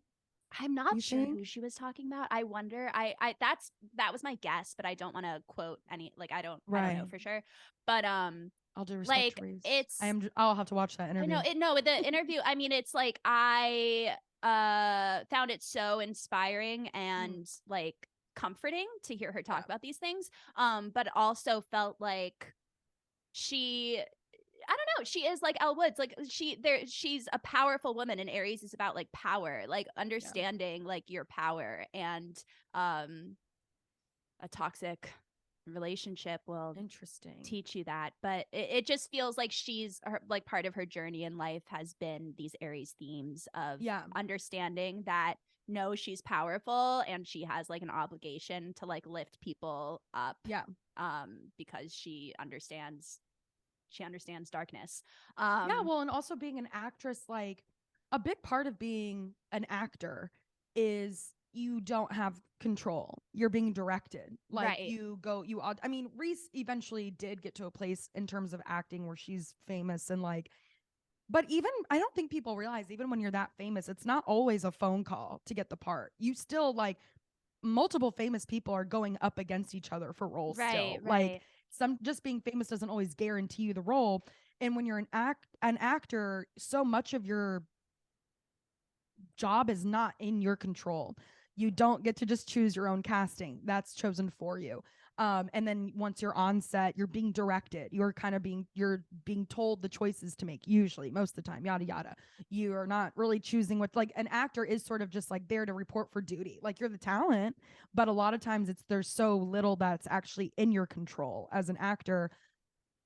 I'm not sure who she was talking about. I wonder. That was my guess, but I don't want to quote any. Like I don't know for sure. But I'll do respect like it's. I'll have to watch that interview. No, the interview. I mean, it's like I found it so inspiring and like comforting to hear her talk about these things. But also felt like I don't know. She is like Elle Woods. Like she's a powerful woman, and Aries is about like power, like understanding like your power, and a toxic relationship will teach you that. But it just feels like like part of her journey in life has been these Aries themes of understanding that no, she's powerful and she has like an obligation to like lift people up. Because she understands darkness. And also being an actress, like a big part of being an actor is you don't have control. You're being directed. Like I mean, Reese eventually did get to a place in terms of acting where she's famous and like, but even I don't think people realize even when you're that famous, it's not always a phone call to get the part. You still like multiple famous people are going up against each other for roles still. Like just being famous doesn't always guarantee you the role. And when you're an actor, so much of your job is not in your control. You don't get to just choose your own casting. That's chosen for you. And then once you're on set, you're being directed. You're being told the choices to make, usually, most of the time, yada, yada. You are not really choosing what, like an actor is sort of just like there to report for duty. Like you're the talent, but a lot of times there's so little that's actually in your control as an actor.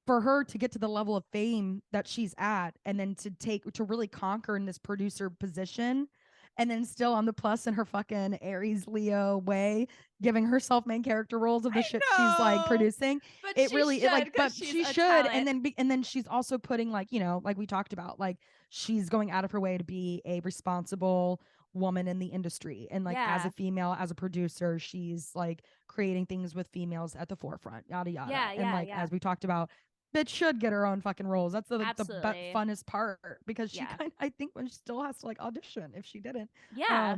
For her to get to the level of fame that she's at and then to really conquer in this producer position and then still on the plus in her fucking Aries Leo way, giving herself main character roles of the shit she's like producing. But she should. And then she's also putting like, like we talked about, like she's going out of her way to be a responsible woman in the industry. And like as a female, as a producer, she's like creating things with females at the forefront, yada, yada. As we talked about, Bitch should get her own fucking roles. That's the Absolutely. funnest part, because she Yeah. kind of, I think, when she still has to like audition if she didn't. Yeah.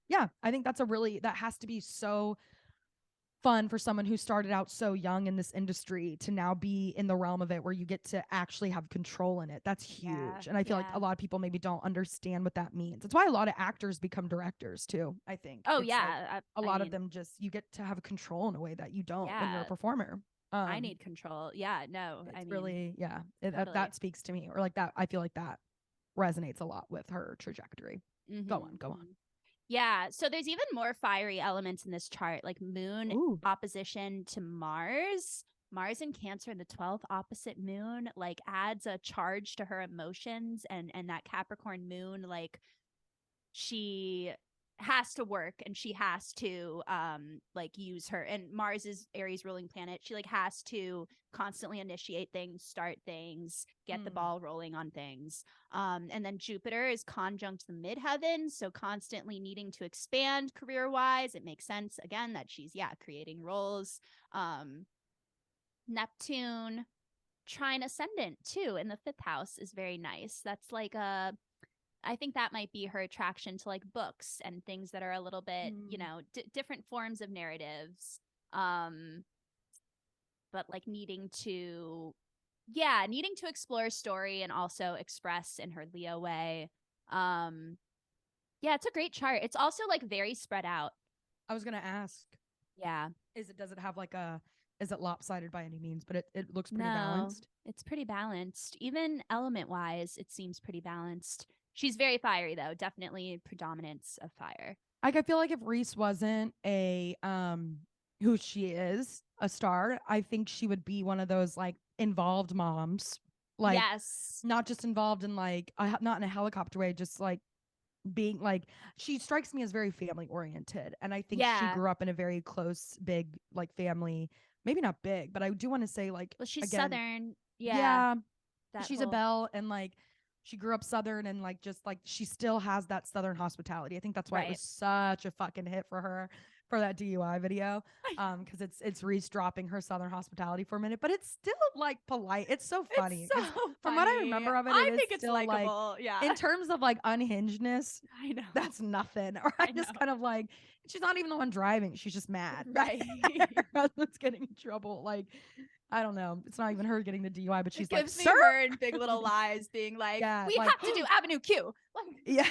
Yeah, I think that's that has to be so fun for someone who started out so young in this industry to now be in the realm of it where you get to actually have control in it. That's Yeah. huge. And I feel like Yeah. a lot of people maybe don't understand what that means. That's why a lot of actors become directors too, I think. Oh It's like yeah. a I lot of mean, them just, you get to have control in a way that you don't when you're a yeah. performer. I need control. Yeah. No. I It's mean, really, yeah, totally. that speaks to me, or like that. I feel like that resonates a lot with her trajectory. Go on, go on. Yeah. So there's even more fiery elements in this chart, like moon Ooh. opposition to Mars. Mars in Cancer in the 12th opposite moon like adds a charge to her emotions, and that Capricorn moon, like, she has to work and she has to like use her, and Mars is Aries ruling planet. She like has to constantly initiate things, start things, get the ball rolling on things. And then Jupiter is conjunct the midheaven, so constantly needing to expand career wise. It makes sense again that she's creating roles. Neptune trine ascendant too in the 5th house is very nice. That's like I think that might be her attraction to like books and things that are a little bit, different forms of narratives. But like needing to explore story and also express in her Leo way. Yeah, it's a great chart. It's also like very spread out. I was gonna ask. Yeah. Does it have like is it lopsided by any means? But it looks pretty No, balanced. it's pretty balanced. Even element wise, it seems pretty balanced. She's very fiery though. Definitely predominance of fire. Like, I feel like if Reese wasn't a who she is, a star, I think she would be one of those like involved moms. Like, yes, not just involved in like not in a helicopter way, just like being like, she strikes me as very family oriented, and I think she grew up in a very close, big like family. Maybe not big, but I do want to say like, well, she's again, Southern. yeah, That she's a whole belle, and like she grew up Southern, and like just like she still has that Southern hospitality. I think that's why it right. was such a fucking hit for her for that DUI video. Because it's Reese dropping her Southern hospitality for a minute, but it's still like polite. It's so funny. It's so funny. From what I remember of it, I it is think it's still likable. like, Yeah. in terms of like unhingedness, I know. that's nothing. Or I just kind of like, she's not even the one driving. She's just mad. Right. Her husband's getting in trouble. Like, I don't know. It's not even her getting the DUI, but she's it like, gives me sir, her in Big Little Lies being like, yeah, we like, have to do Avenue Q. yeah.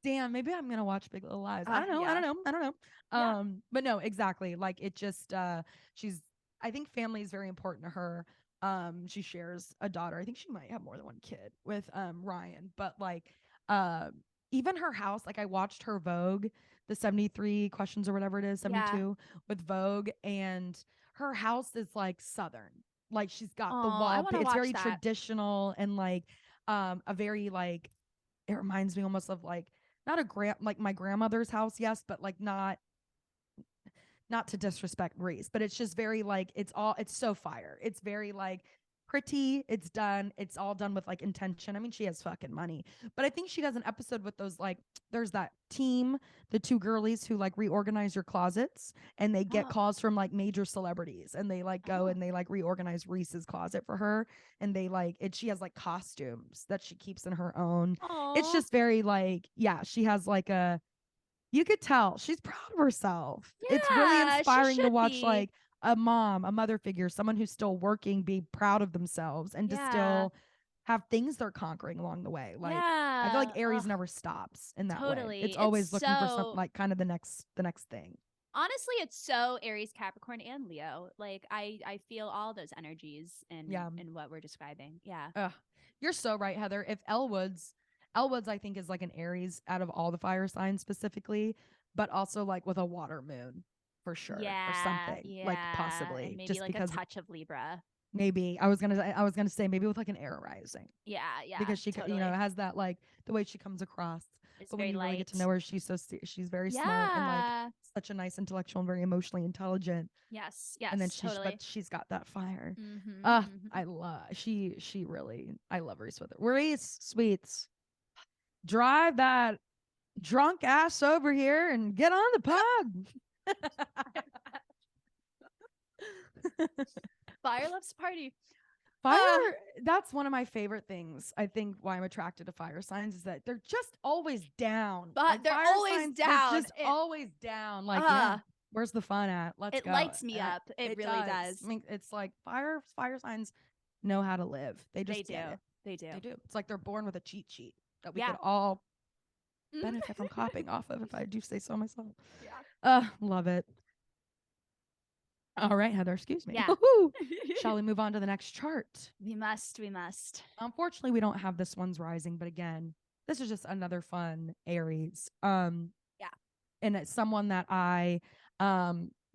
Damn, maybe I'm gonna watch Big Little Lies. I don't know. Yeah. I don't know. Yeah. But no, exactly. Like, it just she's, I think family is very important to her. She shares a daughter. I think she might have more than one kid with Ryan, but like even her house, like I watched her Vogue, the 73 questions or whatever it is, 72 with Vogue, and her house is like Southern. Like, she's got the wall, it's very traditional, and like a very like, it reminds me almost of like, not like my grandmother's house, yes, but like not to disrespect Reese, but it's just very like, it's so fire. It's very like pretty. It's all done with like intention. I mean, she has fucking money, but I think she does an episode with those like, there's that team, the two girlies who like reorganize your closets, and they get calls from like major celebrities, and they like go and they like reorganize Reese's closet for her, and they like it. She has like costumes that she keeps in her own. It's just very like, yeah, she has like you could tell she's proud of herself. It's really inspiring to watch like a mother figure, someone who's still working, be proud of themselves, and to still have things they're conquering along the way. Like, I feel like Aries never stops in that way. It's always looking for something like kind of the next thing. Honestly, it's so Aries, Capricorn, and Leo. Like, I feel all those energies in what we're describing. Yeah. You're so right, Heather. If Elwood's, I think, is like an Aries out of all the fire signs specifically, but also like with a water moon for sure, or something like possibly, and maybe just like because a touch of Libra. Maybe I was gonna say maybe with like an air rising. Yeah, because she totally has that like the way she comes across. It's but when you really get to know her, she's very smart and like such a nice intellectual and very emotionally intelligent. Yes. And then she's got that fire. I love she really, I love Reese Witherspoon. Reese Sweets, drive that drunk ass over here and get on the pod. Fire loves to party. Fire, that's one of my favorite things. I think why I'm attracted to fire signs is that they're just always down. But like they're fire always signs, down. They're just always down. Like, yeah, where's the fun at? Let's go. It lights me up. It really does. I mean, it's like fire signs know how to live. They just get it. They do. It's like they're born with a cheat sheet that we could all benefit from copying off of, if I do say so myself. Yeah. Love it. All right, Heather, excuse me. Yeah. Shall we move on to the next chart? We must. Unfortunately, we don't have this one's rising, but again, this is just another fun Aries. Yeah. And it's someone that I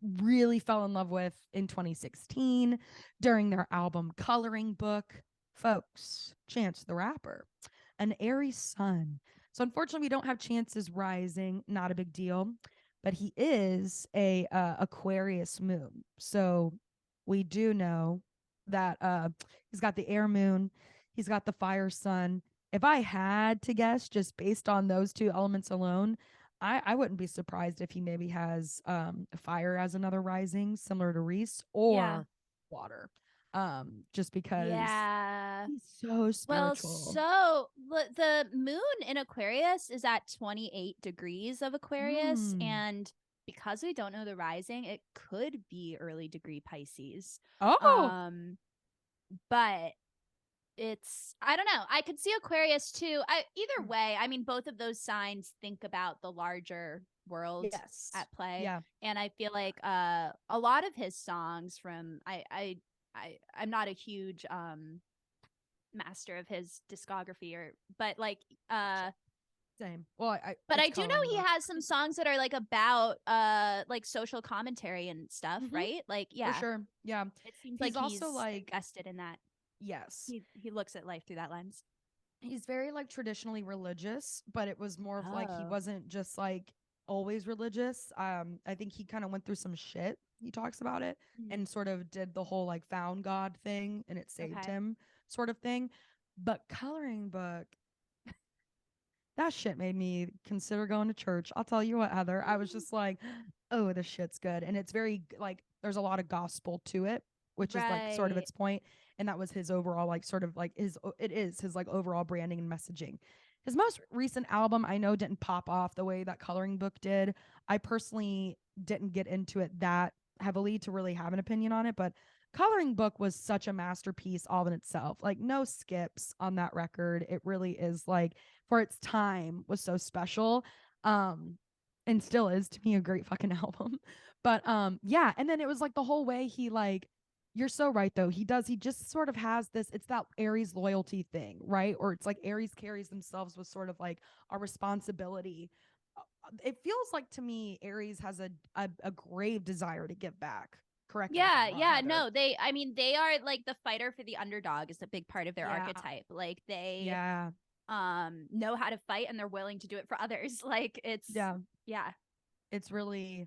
really fell in love with in 2016 during their album Coloring Book. Folks, Chance the Rapper, an Aries sun. So unfortunately, we don't have Chance's rising, not a big deal, but he is a Aquarius moon. So we do know that he's got the air moon, he's got the fire sun. If I had to guess, just based on those two elements alone, I wouldn't be surprised if he maybe has fire as another rising, similar to Reese, or water. Just because he's so spiritual. Well, so the moon in Aquarius is at 28 degrees of Aquarius, and because we don't know the rising, it could be early degree Pisces. But it's, I don't know. I could see Aquarius too. Either way, I mean, both of those signs think about the larger world at play. Yeah. And I feel like a lot of his songs from I'm not a huge master of his discography, but like same. Well, but I do know he has some songs that are like about like social commentary and stuff, right? Like, yeah, for sure. Yeah, it seems like he's also like invested in that. Yes, he looks at life through that lens. He's very like traditionally religious, but it was more of like he wasn't just like always religious. I think he kind of went through some shit. He talks about it and sort of did the whole like found God thing and it saved him sort of thing. But Coloring Book, that shit made me consider going to church. I'll tell you what, Heather, I was just like, oh, this shit's good. And it's very like, there's a lot of gospel to it, which is like sort of its point. And that was his overall, like, sort of like his like overall branding and messaging. His most recent album, I know, didn't pop off the way that Coloring Book did. I personally didn't get into it that heavily to really have an opinion on it, but Coloring Book was such a masterpiece all in itself. Like, no skips on that record. It really is, like, for its time, was so special. And still is, to me, a great fucking album. But yeah, and then it was like the whole way he, like, you're so right though. He just sort of has this, it's that Aries loyalty thing, right? Or it's like Aries carries themselves with sort of like a responsibility. It feels like to me Aries has a grave desire to give back. Correct. Yeah, Heather. No, they are like the fighter for the underdog is a big part of their archetype. Like they know how to fight and they're willing to do it for others. Like it's it's really,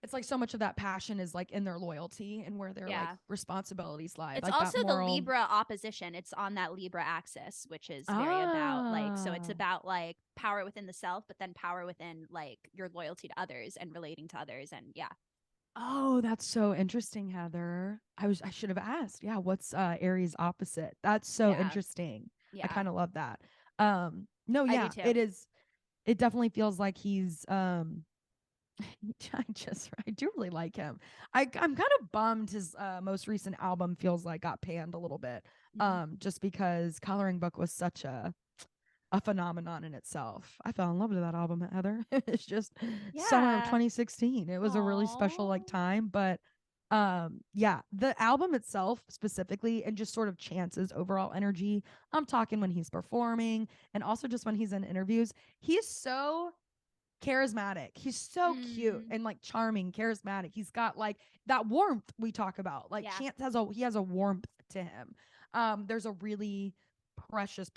it's like so much of that passion is like in their loyalty and where their like responsibilities lie. It's like also the Libra opposition. It's on that Libra axis, which is very about like, so it's about like power within the self, but then power within like your loyalty to others and relating to others. And oh, that's so interesting, Heather. I should have asked. Yeah, what's Aries opposite? That's so interesting. I kind of love that. No, yeah, it is. It definitely feels like he's I do really like him. I'm kind of bummed his most recent album feels like got panned a little bit. Just because Coloring Book was such a phenomenon in itself. I fell in love with that album, Heather. It's just summer of 2016. It was a really special like time, but yeah, the album itself specifically and just sort of Chance's overall energy. I'm talking when he's performing and also just when he's in interviews. He's so charismatic. He's so cute and like charming, charismatic. He's got like that warmth we talk about. Like Chance has a warmth to him. There's a really precious.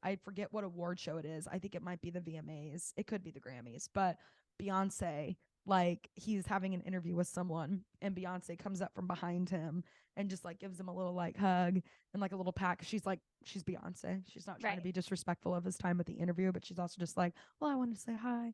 I forget what award show it is. I think it might be the VMAs. It could be the Grammys, but Beyonce, like he's having an interview with someone and Beyonce comes up from behind him and just like gives him a little like hug and like a little pat. She's Beyonce. She's not trying to be disrespectful of his time at the interview, but she's also just like, well, I wanted to say hi.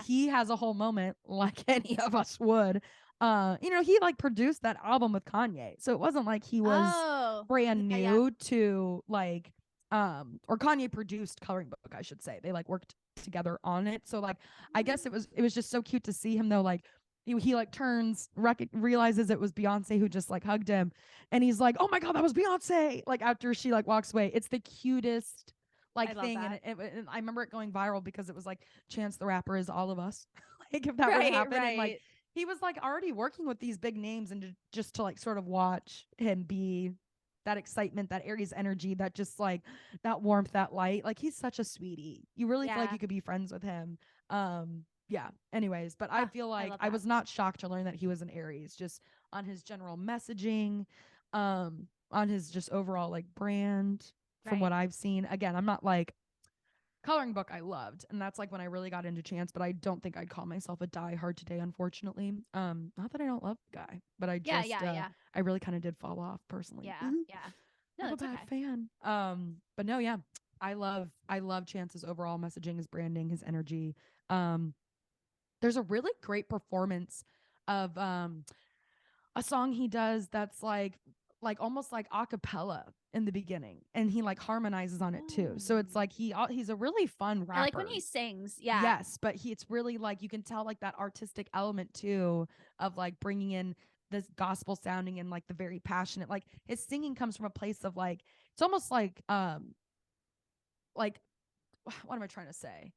He has a whole moment like any of us would. he like produced that album with Kanye. So it wasn't like he was brand new to like or Kanye produced Coloring Book, I should say. They like worked together on it. So like I guess it was just so cute to see him though, like he like turns, realizes it was Beyonce who just like hugged him, and he's like, oh my god, that was Beyonce, like after she like walks away. It's the cutest like thing, and and I remember it going viral because it was like Chance the Rapper is all of us. Like if that were to happen, and like he was like already working with these big names, and just to like sort of watch him be that excitement, that Aries energy, that just like that warmth, that light, like he's such a sweetie. You really feel like you could be friends with him. Yeah, anyways, but I feel like I was not shocked to learn that he was an Aries, just on his general messaging, on his just overall like brand from what I've seen. Again, I'm not like Coloring Book I loved, and that's like when I really got into Chance, but I don't think I'd call myself a diehard today, unfortunately. Not that I don't love the guy, but I just I really kind of did fall off personally. No, I'm a bad fan. But no, yeah, I love Chance's overall messaging, his branding, his energy. There's a really great performance of a song he does that's like almost like a cappella in the beginning, and he like harmonizes on it too. So it's like he's a really fun rapper. I like when he sings. Yeah. Yes, but it's really like you can tell like that artistic element too of like bringing in this gospel sounding and like the very passionate, like his singing comes from a place of like it's almost like what am I trying to say?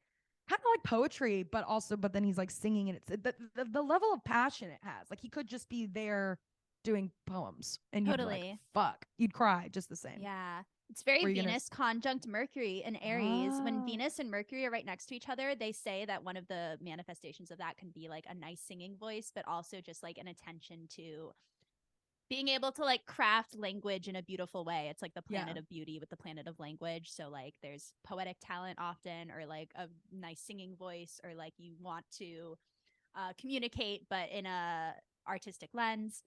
Kind of like poetry, but then he's like singing, and it's the level of passion it has. Like he could just be there doing poems, and you'd be like, fuck, you'd cry just the same. Yeah. It's very Venus conjunct Mercury in Aries. When Venus and Mercury are right next to each other, they say that one of the manifestations of that can be like a nice singing voice, but also just like an attention to being able to like craft language in a beautiful way. It's like the planet of beauty with the planet of language. So like there's poetic talent often, or like a nice singing voice, or like you want to communicate but in a artistic lens.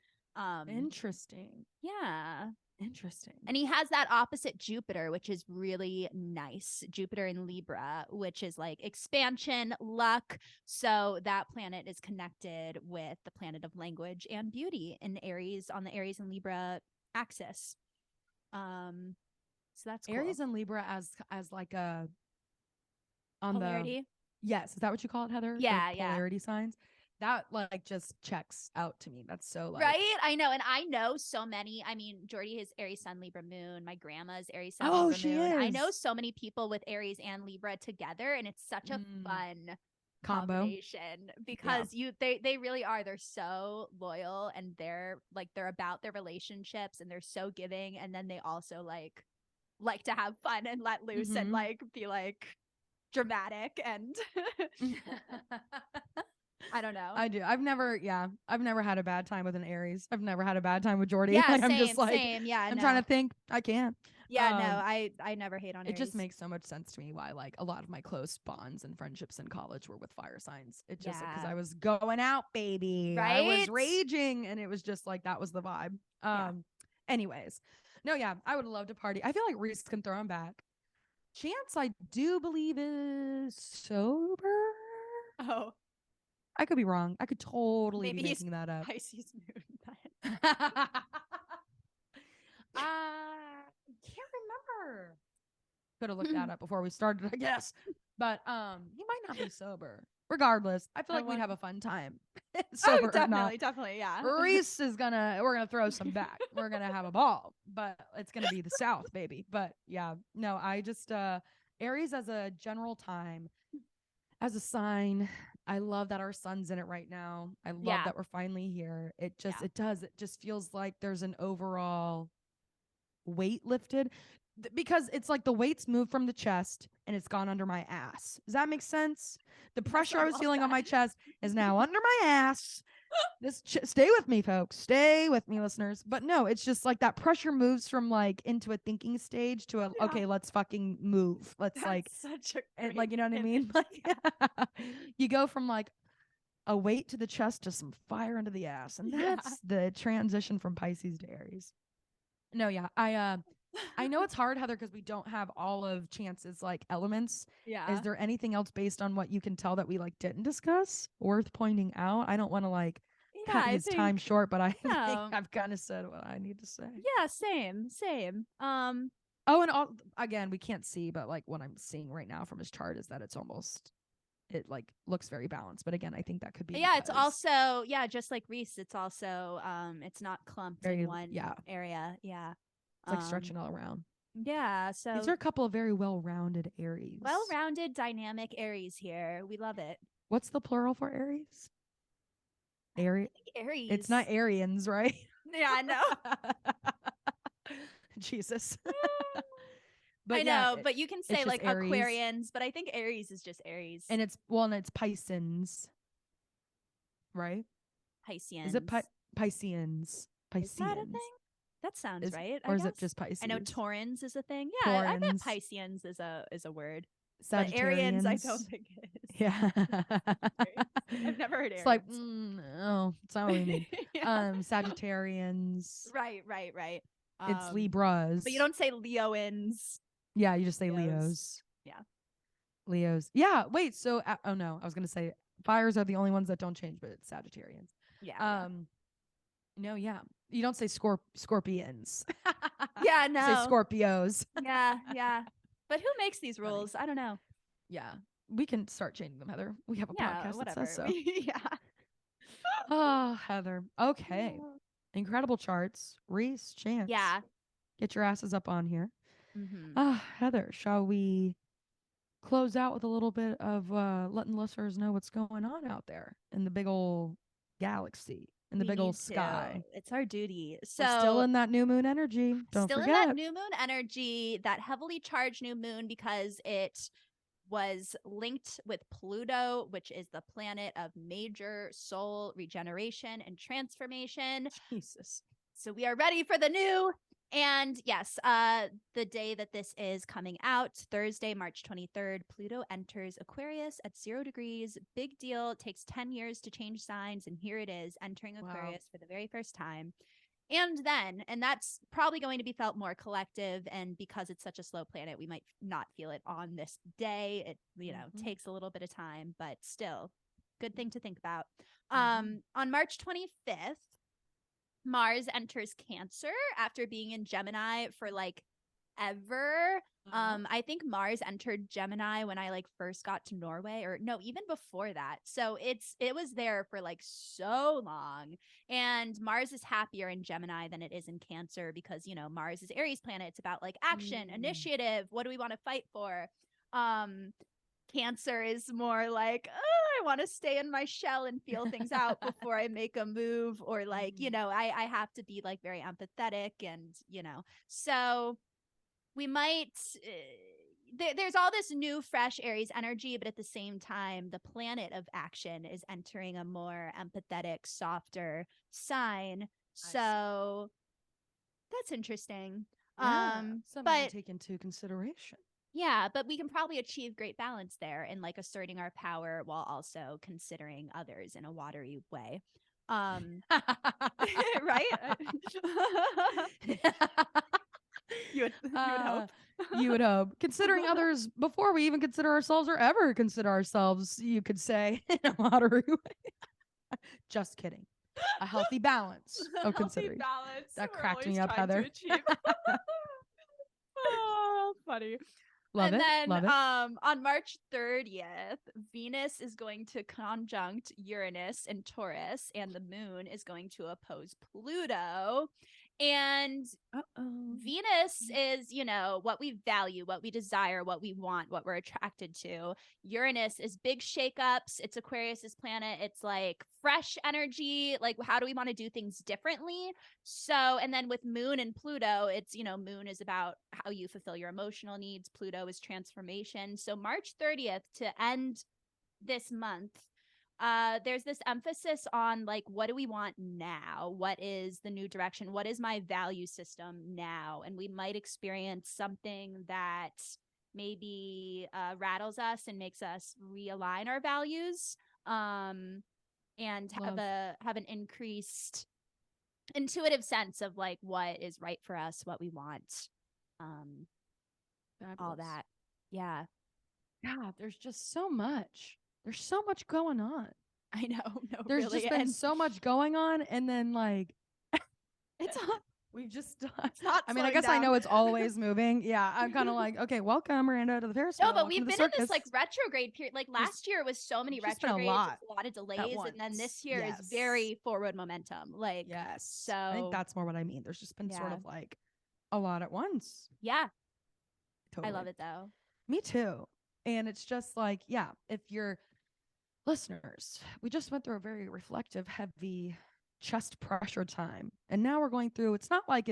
Interesting. Yeah. Interesting. And he has that opposite Jupiter, which is really nice. Jupiter in Libra, which is like expansion, luck. So that planet is connected with the planet of language and beauty in Aries, on the Aries and Libra axis. So that's cool. Aries and Libra as like a on polarity. Yes, is that what you call it, Heather? Yeah, the polarity signs. That like just checks out to me. That's so like right. I know, and I know so many. I mean, Jordy is Aries Sun Libra Moon. My grandma's Aries Sun Libra Moon. I know so many people with Aries and Libra together, and it's such a fun combination because they really are. They're so loyal, and they're about their relationships, and they're so giving, and then they also like to have fun and let loose and like be like dramatic and. I don't know. I do. I've never had a bad time with an Aries. I've never had a bad time with Jordy. Yeah, like, same, I'm just like, same. Yeah, I'm trying to think. I can't. Yeah, no, I never hate on Aries. It just makes so much sense to me why like a lot of my close bonds and friendships in college were with fire signs. It just because I was going out, baby. Right? I was raging, and it was just like that was the vibe. Anyways, no, yeah, I would love to party. I feel like Reese can throw him back. Chance, I do believe, is sober. Oh. I could be wrong. I could totally be making that up. Pisces moon. Can't remember. Could have looked that up before we started, I guess. But he might not be sober. Regardless, I feel like we'd have a fun time. Sober definitely, yeah. Reese we're gonna throw some back. We're gonna have a ball, but it's gonna be the South, baby. But yeah, no, I just Aries as a general time, as a sign. I love that our sun's in it right now. I love that we're finally here. It just feels like there's an overall weight lifted, because it's like the weight's moved from the chest and it's gone under my ass. Does that make sense? The pressure I was feeling on my chest is now under my ass. Stay with me, folks. Stay with me, listeners. But no, it's just like that pressure moves from like into a thinking stage to a okay, let's fucking move. Let's such a like, you know what I mean? Like, you go from like a weight to the chest to some fire into the ass, and that's the transition from Pisces to Aries. No, yeah, I know it's hard, Heather, because we don't have all of Chance's like elements. Yeah. Is there anything else based on what you can tell that we like didn't discuss worth pointing out? I don't want to like cutting his time short, but I think No. I've kind of said what I need to say. Yeah, same. Oh, and again, we can't see, but like what I'm seeing right now from his chart is that it like looks very balanced. But again, I think that could be it's also just like Reese. It's also it's not clumped in one area. Yeah, it's like stretching all around. Yeah, so these are a couple of very well-rounded Aries. Well-rounded, dynamic Aries here. We love it. What's the plural for Aries? Aries. It's not Arians, right? Yeah, I know. Jesus. But I know, but you can say like Aries. Aquarians, but I think Aries is just Aries. And it's Pisceans, right? Pisceans. Is it Pisceans? Is that a thing? That sounds right. Or is it just Pisces? I know Taurans is a thing. Yeah, I bet Pisceans is a word. But Arians, I don't think it is. Yeah. I've never heard Arians. It's like, no, it's not what we mean. Sagittarians. Right. It's Libras. But you don't say Leoans. Yeah, you just say Leos. Yeah. Leos. Yeah, wait, so, oh no, I was going to say fires are the only ones that don't change, but it's Sagittarians. Yeah. No, yeah. You don't say scorpions. Yeah, no. You say Scorpios. Yeah. But who makes these rules? I don't know. Yeah. We can start changing them, Heather. We have a podcast that says so. Yeah. Oh, Heather. Okay. Incredible charts. Reese, Chance. Yeah. Get your asses up on here. Mm-hmm. Heather, shall we close out with a little bit of letting listeners know what's going on out there in the big old galaxy, in the big old sky? It's our duty. So we're still in that new moon energy. Don't forget. In that new moon energy, that heavily charged new moon, because it was linked with Pluto, which is the planet of major soul regeneration and transformation. Jesus. So we are ready for the new. And yes, the day that this is coming out, Thursday, March 23rd, Pluto enters Aquarius at 0 degrees. Big deal. It takes 10 years to change signs. And here it is, entering Aquarius for the very first time. And that's probably going to be felt more collective. And because it's such a slow planet, we might not feel it on this day. It, takes a little bit of time, but still good thing to think about. On March 25th, Mars enters Cancer after being in Gemini for like ever. I think Mars entered Gemini when I like first got to Norway, or no, even before that. So it was there for like so long. And Mars is happier in Gemini than it is in Cancer because, Mars is Aries planet. It's about like action, initiative. What do we want to fight for? Cancer is more like, I want to stay in my shell and feel things out before I make a move, or like, I have to be like very empathetic and, so we might, there's all this new fresh Aries energy, but at the same time, the planet of action is entering a more empathetic, softer sign. So that's interesting. Something to take into consideration. Yeah, but we can probably achieve great balance there in like asserting our power while also considering others in a watery way. Right? You would hope. You would hope. Considering others before we even consider ourselves or ever consider ourselves, you could say, in a watery way. Just kidding. A healthy balance of considering. Balance. That cracked me up, Heather. Oh, funny. Love it. On March 30th, Venus is going to conjunct Uranus and Taurus, and the moon is going to oppose Pluto. And Venus is, what we value, what we desire, what we want, what we're attracted to. Uranus is big shakeups. It's Aquarius's planet. It's like fresh energy. Like, how do we want to do things differently? So, and then with Moon and Pluto, it's, Moon is about how you fulfill your emotional needs. Pluto is transformation. So March 30th to end this month, there's this emphasis on like, what do we want now? What is the new direction? What is my value system now? And we might experience something that maybe rattles us and makes us realign our values, and have an increased intuitive sense of like what is right for us, what we want, all that. Yeah. There's just so much. There's so much going on. I know. No, There's really. just been so much going on, and then like it's we've just it's not I mean, I slowing guess I down. know it's always moving. Yeah, I'm kind of like, okay, welcome Miranda to the Ferris wheel. No, but Welcome we've to the been in this circus. like retrograde period. Like last year was so many It's just been a retrogrades, lot a lot of at delays, and then once. this year is Yes. very forward momentum. Like, Yes. so I think that's more what I mean. There's just been sort yeah. of like a lot at once. Yeah, Totally. I love it though. Me too. And it's just like, yeah, if you're listeners, we just went through a very reflective, heavy chest pressure time. And now we're going through, it's not like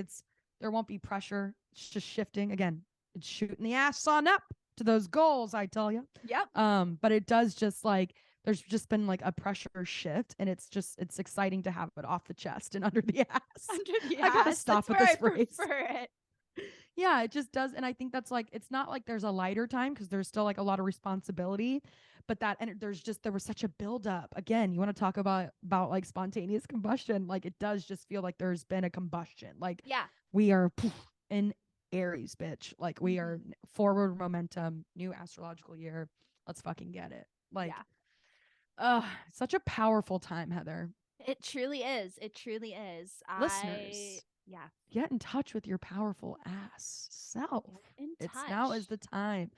there won't be pressure. It's just shifting. Again, it's shooting the ass on up to those goals, I tell you. Yep. But it does just like, there's just been like a pressure shift, and it's exciting to have it off the chest and under the ass. Under the I gotta ass. stop That's with this where I phrase. prefer it. Yeah, it just does. And I think that's like, it's not like there's a lighter time because there's still like a lot of responsibility, but there was such a buildup. Again, you want to talk about like spontaneous combustion. Like it does just feel like there's been a combustion. Like, Yeah, we are in Aries, bitch. Like we are forward momentum, new astrological year. Let's fucking get it. Like, such a powerful time, Heather. It truly is. It truly is. Listeners, yeah. Get in touch with your powerful ass self. Now is the time.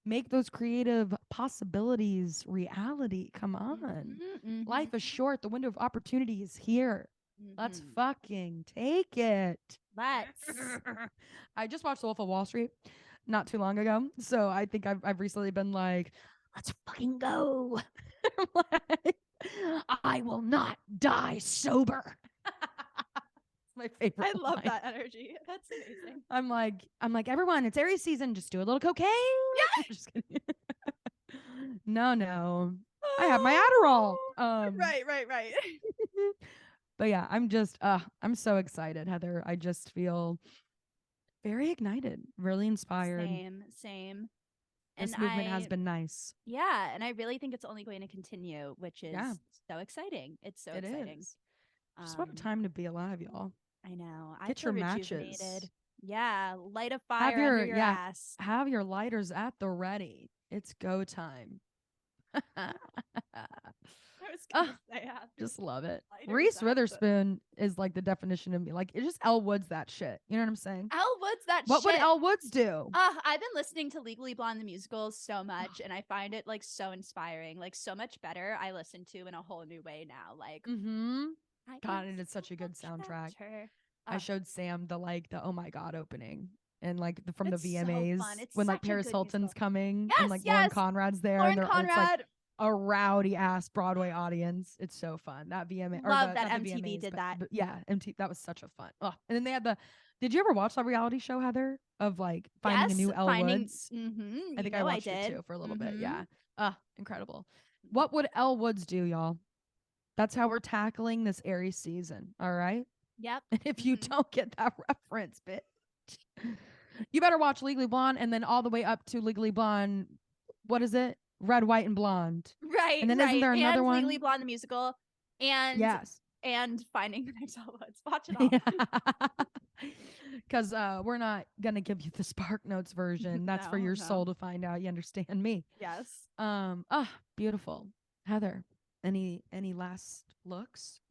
Make those creative possibilities reality. Come on. Life is short. The window of opportunity is here. Let's fucking take it. Let's. I just watched The Wolf of Wall Street not too long ago. So I think I've recently been like, let's fucking go. Like, I will not die sober. My favorite. I love that energy. That's amazing. I'm like, everyone, it's Aries season. Just do a little cocaine. Yeah. Just kidding. No. I have my Adderall. Right. But yeah, I'm so excited, Heather. I just feel very ignited, really inspired. Same. This movement has been nice. Yeah, and I really think it's only going to continue, which is so exciting. It's so exciting. Is. Just what a time to be alive, y'all. I know. Get your matches. Yeah, light a fire under your ass. Have your lighters at the ready. It's go time. I was gonna say, just love it. Reese Witherspoon is like the definition of me. Like, it's just Elle Woods that shit. You know what I'm saying? Elle Woods that what shit. What would Elle Woods do? I've been listening to Legally Blonde the musical so much, and I find it like so inspiring, like so much better. I listen to in a whole new way now. Like, God, it is such a good soundtrack. I showed Sam the oh my God opening, and like from the VMAs when like Paris Hilton's coming and like Lauren Conrad's there, and it's like a rowdy ass Broadway audience. It's so fun. That VMA love that MTV VMAs, did that. But yeah, that was such a fun. And then they had did you ever watch that reality show, Heather, of like finding a new Elle Woods? I think I watched it too for a little bit. Yeah. Incredible. What would Elle Woods do, y'all? That's how we're tackling this Aries season. All right. Yep. And if you don't get that reference, bitch, you better watch Legally Blonde, and then all the way up to Legally Blonde. What is it? Red, White, and Blonde. Right. And then isn't there another one? Legally Blonde the musical. And yes. And Finding the Next Elle Woods. Watch it all. Because we're not gonna give you the Spark Notes version. That's for your soul to find out. You understand me? Yes. Beautiful. Heather, any last looks?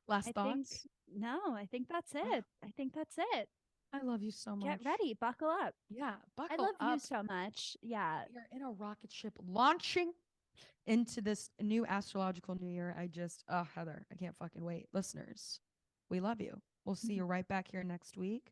Last thoughts? I think that's it. I love you so much. Get ready. Buckle up. Yeah, buckle up. I love up. you so much. Yeah. You're in a rocket ship launching into this new astrological new year. Heather, I can't fucking wait. Listeners, we love you. We'll see you right back here next week.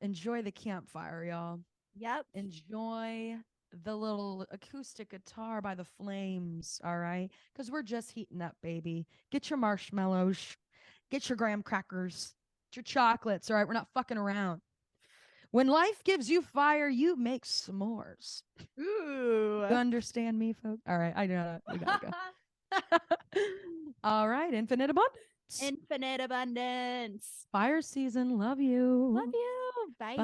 Enjoy the campfire, y'all. Yep. Enjoy the little acoustic guitar by the flames, all right? Because we're just heating up, baby. Get your marshmallows, get your graham crackers, get your chocolates, all right? We're not fucking around. When life gives you fire, you make s'mores. Ooh. You understand me, folks? All right, we gotta go. All right, infinite abundance. Infinite abundance. Fire season, love you. Love you. Bye. Bye.